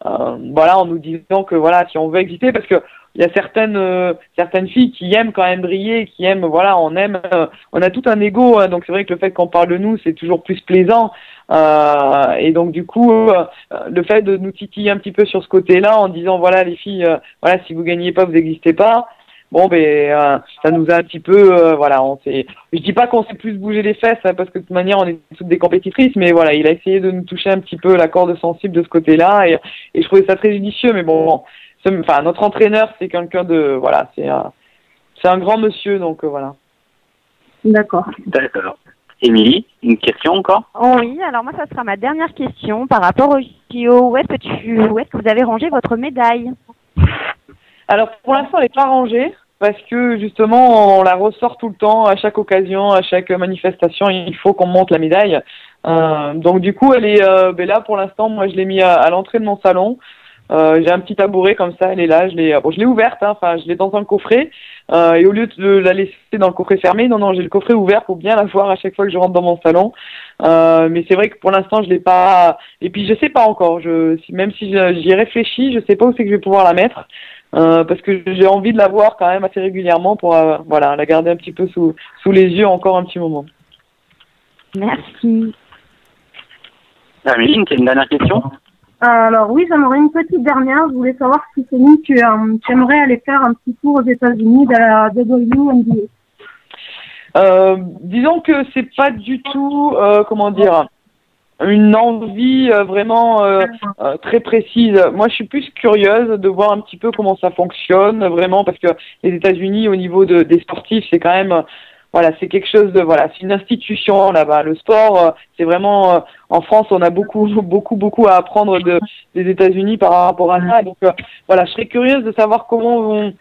Speaker 5: voilà, en nous disant que voilà, si on veut exister, parce que il y a certaines filles qui aiment quand même briller, qui aiment, voilà, on a tout un ego, hein, donc c'est vrai que le fait qu'on parle de nous, c'est toujours plus plaisant, et donc du coup, le fait de nous titiller un petit peu sur ce côté-là, en disant voilà les filles, voilà, si vous gagnez pas, vous n'existez pas. Bon, ça nous a un petit peu, voilà, je dis pas qu'on sait plus bouger les fesses, hein, parce que de toute manière, on est toutes des compétitrices, mais voilà, il a essayé de nous toucher un petit peu la corde sensible de ce côté-là, et je trouvais ça très judicieux, mais bon, enfin, notre entraîneur, c'est quelqu'un de, voilà, c'est un grand monsieur, donc voilà.
Speaker 4: D'accord.
Speaker 3: D'accord. Émilie, une question encore?
Speaker 1: Oh oui, alors moi, ça sera ma dernière question par rapport au JO. Où est-ce que vous avez rangé votre médaille?
Speaker 5: Alors, pour l'instant, elle n'est pas rangée parce que, justement, on la ressort tout le temps, à chaque occasion, à chaque manifestation, il faut qu'on monte la médaille. Donc, du coup, elle est ben là, pour l'instant, moi, je l'ai mis à l'entrée de mon salon. J'ai un petit tabouret comme ça, elle est là, je l'ai ouverte, hein, enfin, je l'ai dans un coffret, et au lieu de la laisser dans le coffret fermé, non, j'ai le coffret ouvert pour bien la voir à chaque fois que je rentre dans mon salon. Mais c'est vrai que pour l'instant, je l'ai pas, et puis je sais pas encore, même si j'y réfléchis, je sais pas où c'est que je vais pouvoir la mettre, parce que j'ai envie de la voir quand même assez régulièrement pour, voilà, la garder un petit peu sous les yeux encore un petit moment.
Speaker 1: Merci.
Speaker 3: Amélie, tu as une dernière question?
Speaker 4: Alors oui, j'en aurais une petite dernière. Je voulais savoir si Céline, tu aimerais aller faire un petit tour aux États-Unis de la WNBA.
Speaker 5: Disons que c'est pas du tout, comment dire, une envie vraiment très précise. Moi, je suis plus curieuse de voir un petit peu comment ça fonctionne vraiment, parce que les États-Unis, au niveau des sportifs, c'est quand même, voilà, c'est quelque chose de, voilà, c'est une institution là-bas. Le sport, c'est vraiment, en France, on a beaucoup à apprendre des États-Unis par rapport à ça. Donc, voilà, je serais curieuse de savoir comment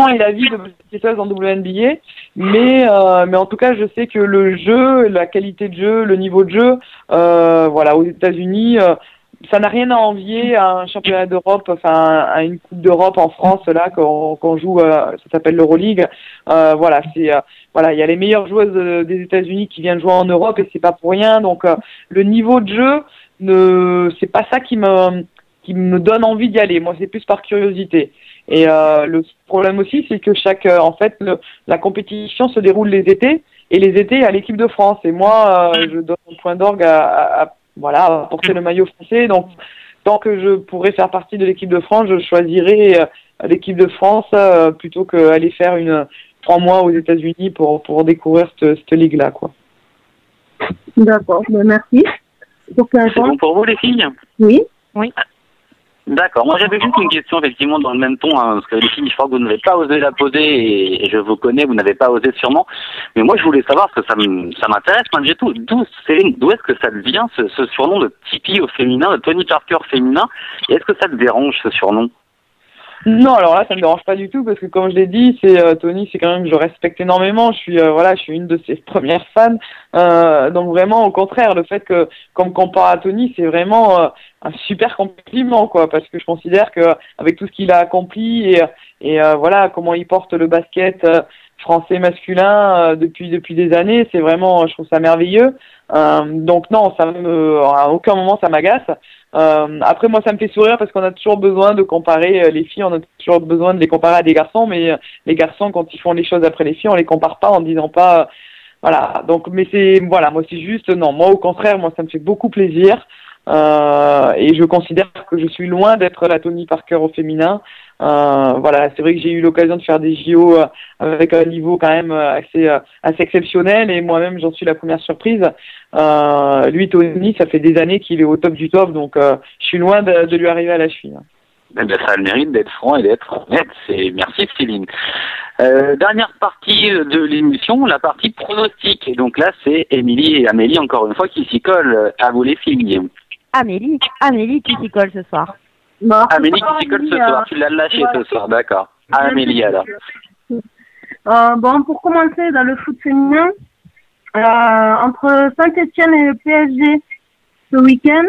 Speaker 5: est la vie de basketteuse en WNBA, mais en tout cas, je sais que le jeu, la qualité de jeu, le niveau de jeu, voilà, aux États-Unis, ça n'a rien à envier à un championnat d'Europe, enfin à une coupe d'Europe en France là qu'on joue, ça s'appelle l'Euroleague. Voilà, c'est voilà, il y a les meilleures joueuses des États-Unis qui viennent jouer en Europe et c'est pas pour rien. Donc le niveau de jeu, c'est pas ça qui me donne envie d'y aller. Moi, c'est plus par curiosité. Et le problème aussi, c'est que en fait, la compétition se déroule les étés et les étés à l'équipe de France. Et moi, je donne un point d'orgue à porter le maillot français. Donc, tant que je pourrais faire partie de l'équipe de France, je choisirais l'équipe de France plutôt qu'aller faire 3 mois aux États-Unis pour découvrir cette ligue-là, quoi.
Speaker 4: D'accord, ben merci.
Speaker 3: C'est bon pour vous, les filles?
Speaker 4: Oui.
Speaker 3: D'accord. Moi, j'avais juste une question, effectivement, dans le même ton, hein, parce que les filles, je crois que vous n'avez pas osé la poser, et je vous connais, vous n'avez pas osé sûrement. Mais moi, je voulais savoir, parce que ça m'intéresse, malgré tout, d'où est-ce que ça vient, ce surnom de Tipeee au féminin, de Tony Parker féminin, et est-ce que ça te dérange, ce surnom?
Speaker 5: Non, alors là, ça me dérange pas du tout parce que comme je l'ai dit, Tony, c'est quand même que je respecte énormément. Je suis une de ses premières fans. Donc vraiment, au contraire, le fait qu'on me compare à Tony, c'est vraiment un super compliment, quoi, parce que je considère que avec tout ce qu'il a accompli et voilà comment il porte le basket français masculin depuis des années, c'est vraiment, je trouve ça merveilleux. Donc non, à aucun moment ça m'agace. Après, moi, ça me fait sourire parce qu'on a toujours besoin de comparer les filles, on a toujours besoin de les comparer à des garçons, mais les garçons, quand ils font les choses après les filles, on les compare pas en disant pas, voilà. Donc, mais voilà, moi, c'est juste, non, moi, au contraire, moi, ça me fait beaucoup plaisir, et je considère que je suis loin d'être la Tony Parker au féminin. Voilà, c'est vrai que j'ai eu l'occasion de faire des JO avec un niveau quand même assez exceptionnel et moi-même j'en suis la première surprise. Lui, Tony, ça fait des années qu'il est au top du top, donc je suis loin de lui arriver à la cheville.
Speaker 3: Eh bien, ça a le mérite d'être franc et d'être honnête. Merci, Céline. Dernière partie de l'émission, la partie pronostic. Et donc là, c'est Émilie et Amélie, encore une fois, qui s'y collent. À vous les filles.
Speaker 1: Amélie qui s'y colle ce soir.
Speaker 4: Non,
Speaker 3: Amélie qui s'y colle ce soir. Tu l'as lâché ce soir, d'accord. Amélie, alors.
Speaker 4: Bon, pour commencer, dans le foot féminin, entre Saint-Etienne et le PSG ce week-end,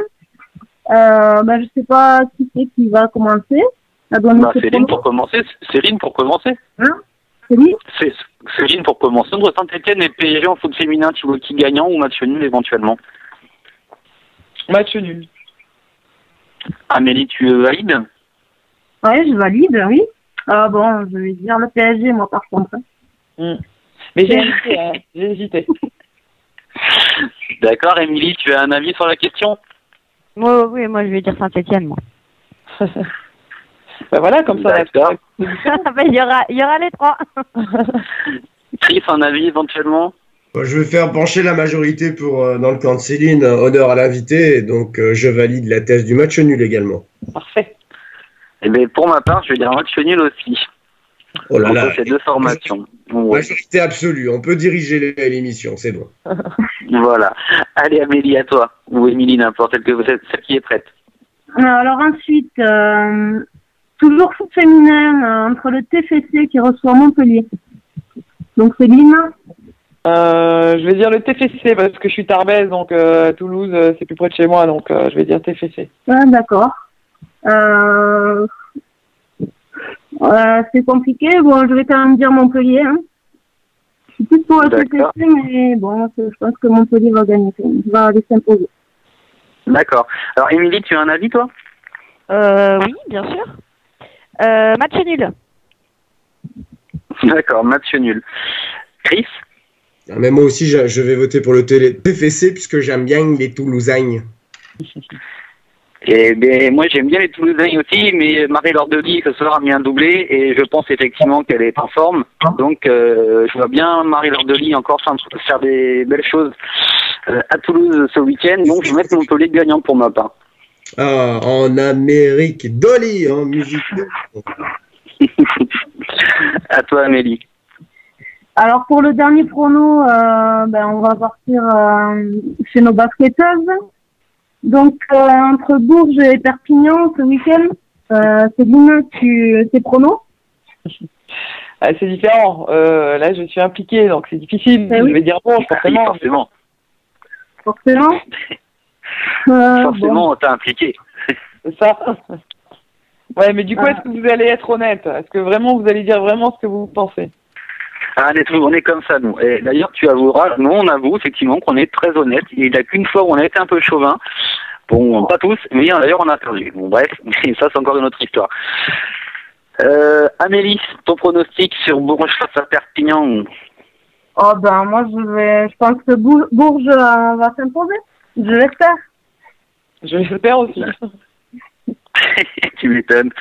Speaker 4: je sais pas qui c'est qui va commencer.
Speaker 3: Céline pour commencer. Céline pour commencer.
Speaker 4: Hein, Céline
Speaker 3: Céline pour commencer. Entre Saint-Etienne et le PSG en foot féminin, tu vois qui gagnant ou match nul éventuellement?
Speaker 5: Match nul.
Speaker 3: Amélie, tu valides?
Speaker 4: Oui, je valide, oui. Bon, je vais dire le PSG, moi, par contre.
Speaker 5: Mais j'ai hésité.
Speaker 3: D'accord, Émilie, tu as un avis sur la question?
Speaker 1: Oui, moi je vais dire Saint-Etienne, moi.
Speaker 5: Voilà, comme ça.
Speaker 3: D'accord.
Speaker 1: Il y aura les 3.
Speaker 3: Chris, un avis éventuellement?
Speaker 2: Je vais faire pencher la majorité dans le camp de Céline, honneur à l'invité, donc je valide la thèse du match nul également.
Speaker 5: Parfait.
Speaker 3: Et bien, pour ma part, je vais dire un match nul aussi.
Speaker 2: Oh là là.
Speaker 3: Entre ces deux formations. Ouais.
Speaker 2: Majorité absolue. On peut diriger l'émission, c'est bon.
Speaker 3: Voilà. Allez, Amélie, à toi. Ou Émilie, n'importe celle qui est prête.
Speaker 4: Alors ensuite, toujours foot féminin entre le TFC qui reçoit Montpellier. Donc Céline.
Speaker 5: Je vais dire le TFC parce que je suis Tarbes, donc Toulouse, c'est plus près de chez moi, donc je vais dire TFC.
Speaker 4: Ah, d'accord. C'est compliqué. Bon, je vais quand même dire Montpellier. Hein. Je suis plus pour le TFC, mais bon, je pense que Montpellier va gagner. Va aller s'imposer.
Speaker 3: D'accord. Alors, Émilie, tu as un avis, toi?
Speaker 1: Oui, bien sûr. Match nul.
Speaker 3: D'accord, match nul. Chris?
Speaker 2: Mais moi aussi, je vais voter pour le TFC puisque j'aime bien les Toulousains.
Speaker 3: Eh bien, moi, j'aime bien les Toulousains aussi, mais Marie-Laure Delis, ce soir, a mis un doublé et je pense effectivement qu'elle est en forme. Donc, je vois bien Marie-Laure Delis encore faire des belles choses à Toulouse ce week-end. Donc, je vais mettre Montpellier gagnant pour ma part.
Speaker 2: Ah, en Amérique, Dolly, en musique.
Speaker 3: À toi, Amélie.
Speaker 4: Alors pour le dernier prono, on va partir chez nos basketteuses. Donc entre Bourges et Perpignan ce week-end, Céline, tes pronos?
Speaker 5: C'est différent. Là, je suis impliquée, donc c'est difficile.
Speaker 4: Oui.
Speaker 5: Je vais dire Bourges, forcément.
Speaker 3: Forcément.
Speaker 4: Forcément.
Speaker 3: Forcément, on t'a impliqué.
Speaker 5: C'est ça. Ouais, mais du coup, est-ce que vous allez être honnête? Est-ce que vraiment vous allez dire vraiment ce que vous pensez?
Speaker 3: Ah, on est comme ça, nous. Et d'ailleurs, tu avoueras, nous, on avoue effectivement qu'on est très honnête. Il n'y a qu'une fois où on a été un peu chauvin. Bon, pas tous, mais d'ailleurs, on a perdu. Bon, bref, ça, c'est encore une autre histoire. Amélie, ton pronostic sur Bourges face à Perpignan?
Speaker 4: Oh moi, je pense que Bourges va s'imposer. Je l'espère.
Speaker 5: Je l'espère aussi.
Speaker 3: Tu m'étonnes.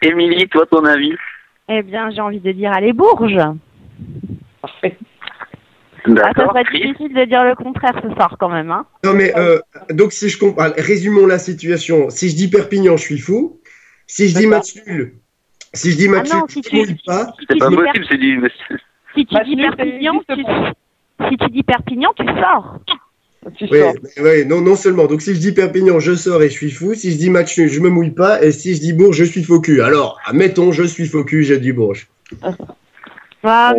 Speaker 3: Émilie, toi, ton avis?
Speaker 1: Eh bien, j'ai envie de dire allez Bourges.
Speaker 5: Parfait.
Speaker 3: D'accord.
Speaker 1: Ça va être difficile de dire le contraire ce soir quand même. Hein.
Speaker 2: Non mais donc si je comprends, résumons la situation. Si je dis Perpignan, je suis fou. Si je dis match nul, nul, je ne pas.
Speaker 3: C'est pas possible, c'est du.
Speaker 1: Si tu dis Perpignan, si tu dis Perpignan, tu sors.
Speaker 2: Oui, non seulement. Donc si je dis Perpignan, je sors et je suis fou. Si je dis match nul, je me mouille pas. Et si je dis Bourges, je suis faux cul. Alors, admettons, je suis faux cul, j'ai dit Bourges.
Speaker 3: Moi,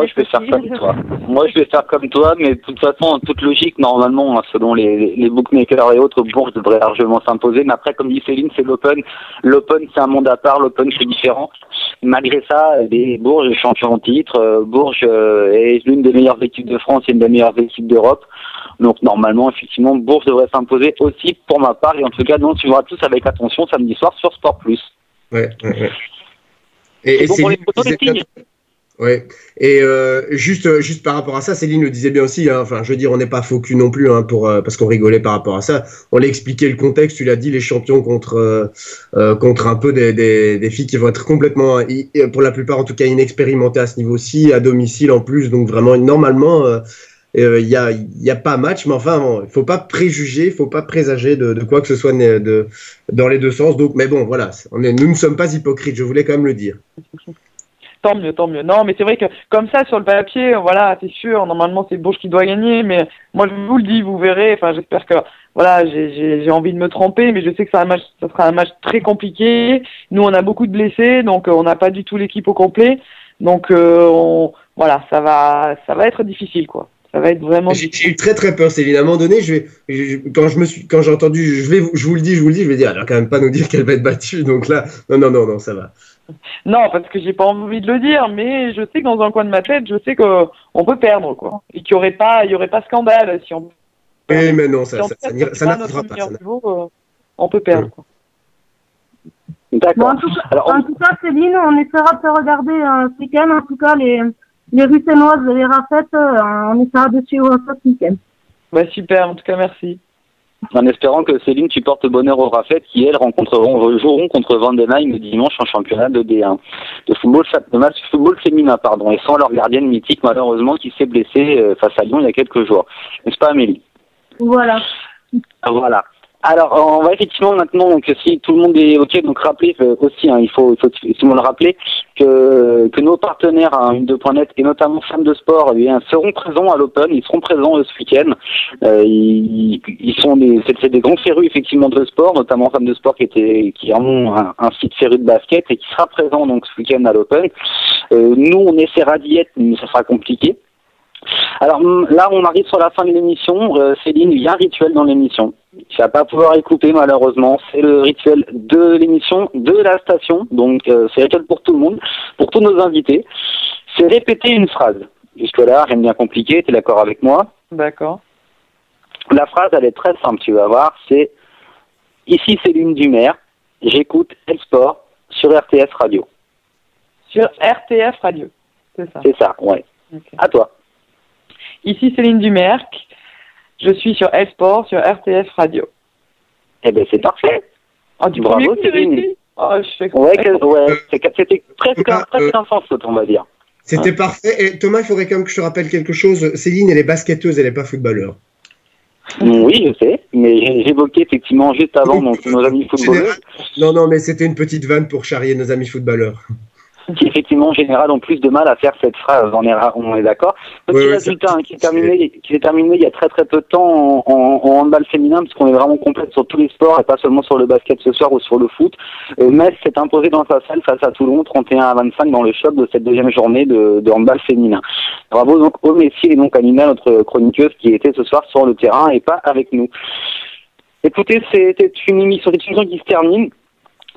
Speaker 3: je vais faire comme toi. Moi, je vais faire comme toi, mais de toute façon, en toute logique, normalement, selon les bookmakers et autres, Bourges devrait largement s'imposer. Mais après, comme dit Céline, c'est l'Open. L'Open, c'est un monde à part. L'Open, c'est différent. Malgré ça, Bourges est champion en titre. Bourges est l'une des meilleures équipes de France et une des meilleures équipes d'Europe. Donc, normalement, effectivement, Bourges devrait s'imposer aussi pour ma part. Et en tout cas, nous, on suivra tous avec attention samedi soir sur Sport Plus.
Speaker 2: Ouais. Et
Speaker 3: bon pour les photos, les signes.
Speaker 2: Ouais. Et juste par rapport à ça, Céline le disait bien aussi. Hein, enfin, je veux dire, on n'est pas faux cul non plus, hein, parce qu'on rigolait par rapport à ça. On l'a expliqué le contexte. Tu l'as dit, les champions contre un peu des filles qui vont être complètement, pour la plupart en tout cas, inexpérimentées à ce niveau-ci, à domicile en plus. Donc vraiment, normalement, il y a pas match, mais enfin, il faut pas préjuger, il faut pas présager de quoi que ce soit dans les deux sens. Donc, mais bon, voilà, nous ne sommes pas hypocrites. Je voulais quand même le dire.
Speaker 5: Tant mieux. Non, mais c'est vrai que comme ça, sur le papier, voilà, c'est sûr, normalement, c'est Bourges qui doit gagner, mais moi, je vous le dis, vous verrez, enfin, j'espère que, voilà, j'ai envie de me tromper, mais je sais que ça sera un match très compliqué. Nous, on a beaucoup de blessés, donc on n'a pas du tout l'équipe au complet. Donc, voilà, ça va être difficile, quoi. Ça va être vraiment difficile.
Speaker 2: J'ai eu très très peur, Céline. À un moment donné, quand j'ai entendu, je vous le dis, je vais dire, elle va quand même pas nous dire qu'elle va être battue, donc là, non, ça va.
Speaker 5: Non, parce que j'ai pas envie de le dire, mais je sais que dans un coin de ma tête, je sais qu'on peut perdre, quoi. Et qu'il y aurait pas scandale si on.
Speaker 2: Oui, mais non, ça n'arrivera pas.
Speaker 5: On peut perdre, quoi.
Speaker 3: D'accord.
Speaker 4: Bon, en tout cas, Céline, on essaiera de te regarder ce week-end. En tout cas, les Russenoises et les Rafettes, on essaiera de suivre ça ce week-end.
Speaker 5: Bah, super, en tout cas, merci.
Speaker 3: En espérant que Céline, tu portes bonheur aux Rafettes qui, elles, joueront contre Vandenheim le dimanche en championnat de D1 de football féminin, pardon, et sans leur gardienne mythique, malheureusement, qui s'est blessée face à Lyon il y a quelques jours. N'est-ce pas, Amélie?
Speaker 4: Voilà.
Speaker 3: Voilà. Alors, on va effectivement maintenant, donc si tout le monde est OK, donc rappeler aussi, il faut tout le monde rappeler que nos partenaires, Une2.net et notamment Femmes de Sport, seront présents à l'Open. Ils seront présents ce week-end. Ils sont c'est des grands férus effectivement de sport, notamment Femmes de Sport qui ont un site féru de basket et qui sera présent donc ce week-end à l'Open. Nous, on essaiera d'y être, mais ça sera compliqué. Alors là, on arrive sur la fin de l'émission. Céline, il y a un rituel dans l'émission. Tu vas pas pouvoir y couper malheureusement. C'est le rituel de l'émission, de la station. Donc c'est le rituel pour tout le monde, pour tous nos invités. C'est répéter une phrase. Jusque-là, rien de bien compliqué. Tu es d'accord avec moi?
Speaker 5: D'accord.
Speaker 3: La phrase, elle est très simple. Tu vas voir. C'est ici Céline Dumer. J'écoute El Sport sur RTS Radio.
Speaker 5: Sur RTF Radio. C'est ça.
Speaker 3: C'est ça, ouais.
Speaker 5: Okay.
Speaker 3: À toi.
Speaker 5: Ici Céline Dumerc, je suis sur L-Sport, sur RTF Radio.
Speaker 3: Eh bien, c'est parfait.
Speaker 5: Ah, du
Speaker 3: Bravo,
Speaker 5: premier coup,
Speaker 3: Céline.
Speaker 5: Oh, je fais
Speaker 3: C'était presque un sans faute, on va dire.
Speaker 2: C'était parfait. Et Thomas, il faudrait quand même que je te rappelle quelque chose. Céline, elle est basketteuse, elle n'est pas footballeur.
Speaker 3: Oui, je sais, mais j'évoquais effectivement juste avant donc, nos amis footballeurs.
Speaker 2: Non, mais c'était une petite vanne pour charrier nos amis footballeurs.
Speaker 3: Qui effectivement en général ont plus de mal à faire cette phrase, on est d'accord. Petit résultat qui s'est terminé il y a très très peu de temps en handball féminin, parce qu'on est vraiment complète sur tous les sports et pas seulement sur le basket ce soir ou sur le foot. Metz s'est imposé dans sa salle face à Toulon 31-25 dans le choc de cette deuxième journée de handball féminin. Bravo donc au Messi et donc à Nina, notre chroniqueuse qui était ce soir sur le terrain et pas avec nous. Écoutez, c'était une émission qui se termine.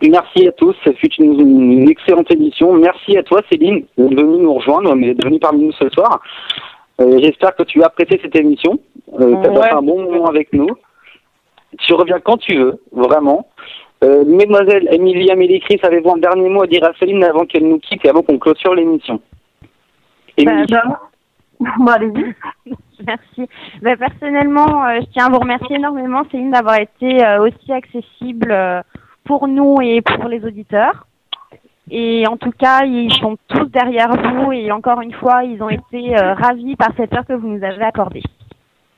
Speaker 3: Merci à tous, ça fut une excellente émission. Merci à toi Céline d'être venue nous rejoindre, d'être venue parmi nous ce soir. J'espère que tu as apprécié cette émission, tu as passé un bon moment avec nous. Tu reviens quand tu veux, vraiment. Mesdemoiselles Amélie, Chris, avez-vous un dernier mot à dire à Céline avant qu'elle nous quitte et avant qu'on clôture l'émission?
Speaker 1: Allez-y. Merci. Personnellement, je tiens à vous remercier énormément Céline d'avoir été aussi accessible pour nous et pour les auditeurs. Et en tout cas, ils sont tous derrière vous et encore une fois, ils ont été ravis par cette heure que vous nous avez accordée.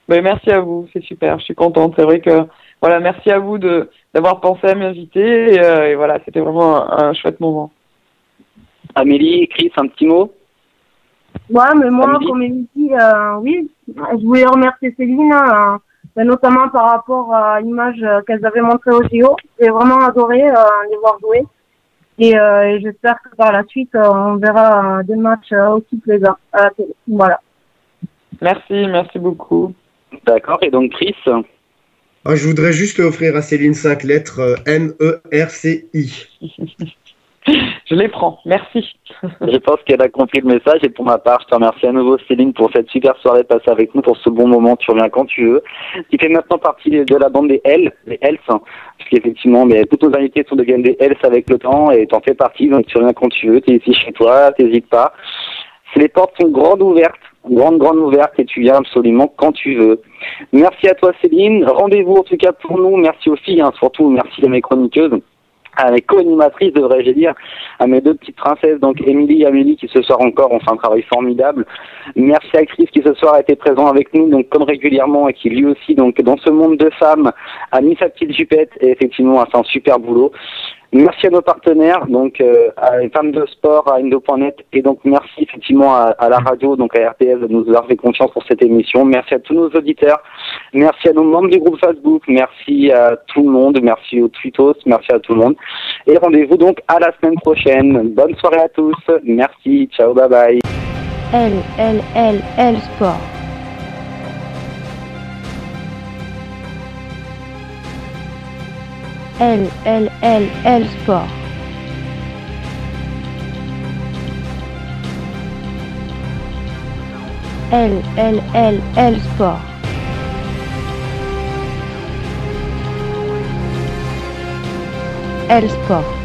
Speaker 5: Merci à vous, c'est super, je suis contente. C'est vrai que, voilà, merci à vous d'avoir pensé à m'inviter et voilà, c'était vraiment un chouette moment.
Speaker 3: Amélie, Chris, un petit mot?
Speaker 4: Ouais, mais moi, comme elle dit, oui, je voulais remercier Céline, notamment par rapport à l'image qu'elles avaient montrée au JO. J'ai vraiment adoré les voir jouer. Et j'espère que par la suite, on verra des matchs aussi plaisants à la télé. Voilà.
Speaker 5: Merci beaucoup.
Speaker 3: D'accord, et donc Chris?
Speaker 2: Je voudrais juste offrir à Céline 5 lettres, MERCI.
Speaker 5: Je les prends, merci.
Speaker 3: Je pense qu'elle a compris le message et pour ma part, je te remercie à nouveau Céline pour cette super soirée passée avec nous, pour ce bon moment. Tu reviens quand tu veux. Tu fais maintenant partie de la bande des L, les Hells, hein, parce qu'effectivement, toutes nos invités sont devenus des Hells avec le temps et t'en fais partie, donc tu reviens quand tu veux. T'es ici chez toi, t'hésites pas. Les portes sont grandes ouvertes et tu viens absolument quand tu veux. Merci à toi Céline. Rendez-vous en tout cas pour nous. Merci aux filles, surtout merci à mes chroniqueuses. À mes co-animatrices, devrais-je dire, à mes deux petites princesses, donc Émilie et Amélie, qui ce soir encore ont fait un travail formidable. Merci à Chris, qui ce soir a été présent avec nous, donc comme régulièrement, et qui lui aussi, donc dans ce monde de femmes, a mis sa petite jupette, et effectivement a fait un super boulot. Merci à nos partenaires, donc à les Femmes de Sport, à Indo.net, et donc merci effectivement à la radio, donc à RTS, de nous avoir fait confiance pour cette émission. Merci à tous nos auditeurs, merci à nos membres du groupe Facebook, merci à tout le monde, merci aux tweetos, merci à tout le monde. Et rendez-vous donc à la semaine prochaine. Bonne soirée à tous, merci, ciao, bye bye.
Speaker 6: L Sport. L Sport. L Sport. L Sport.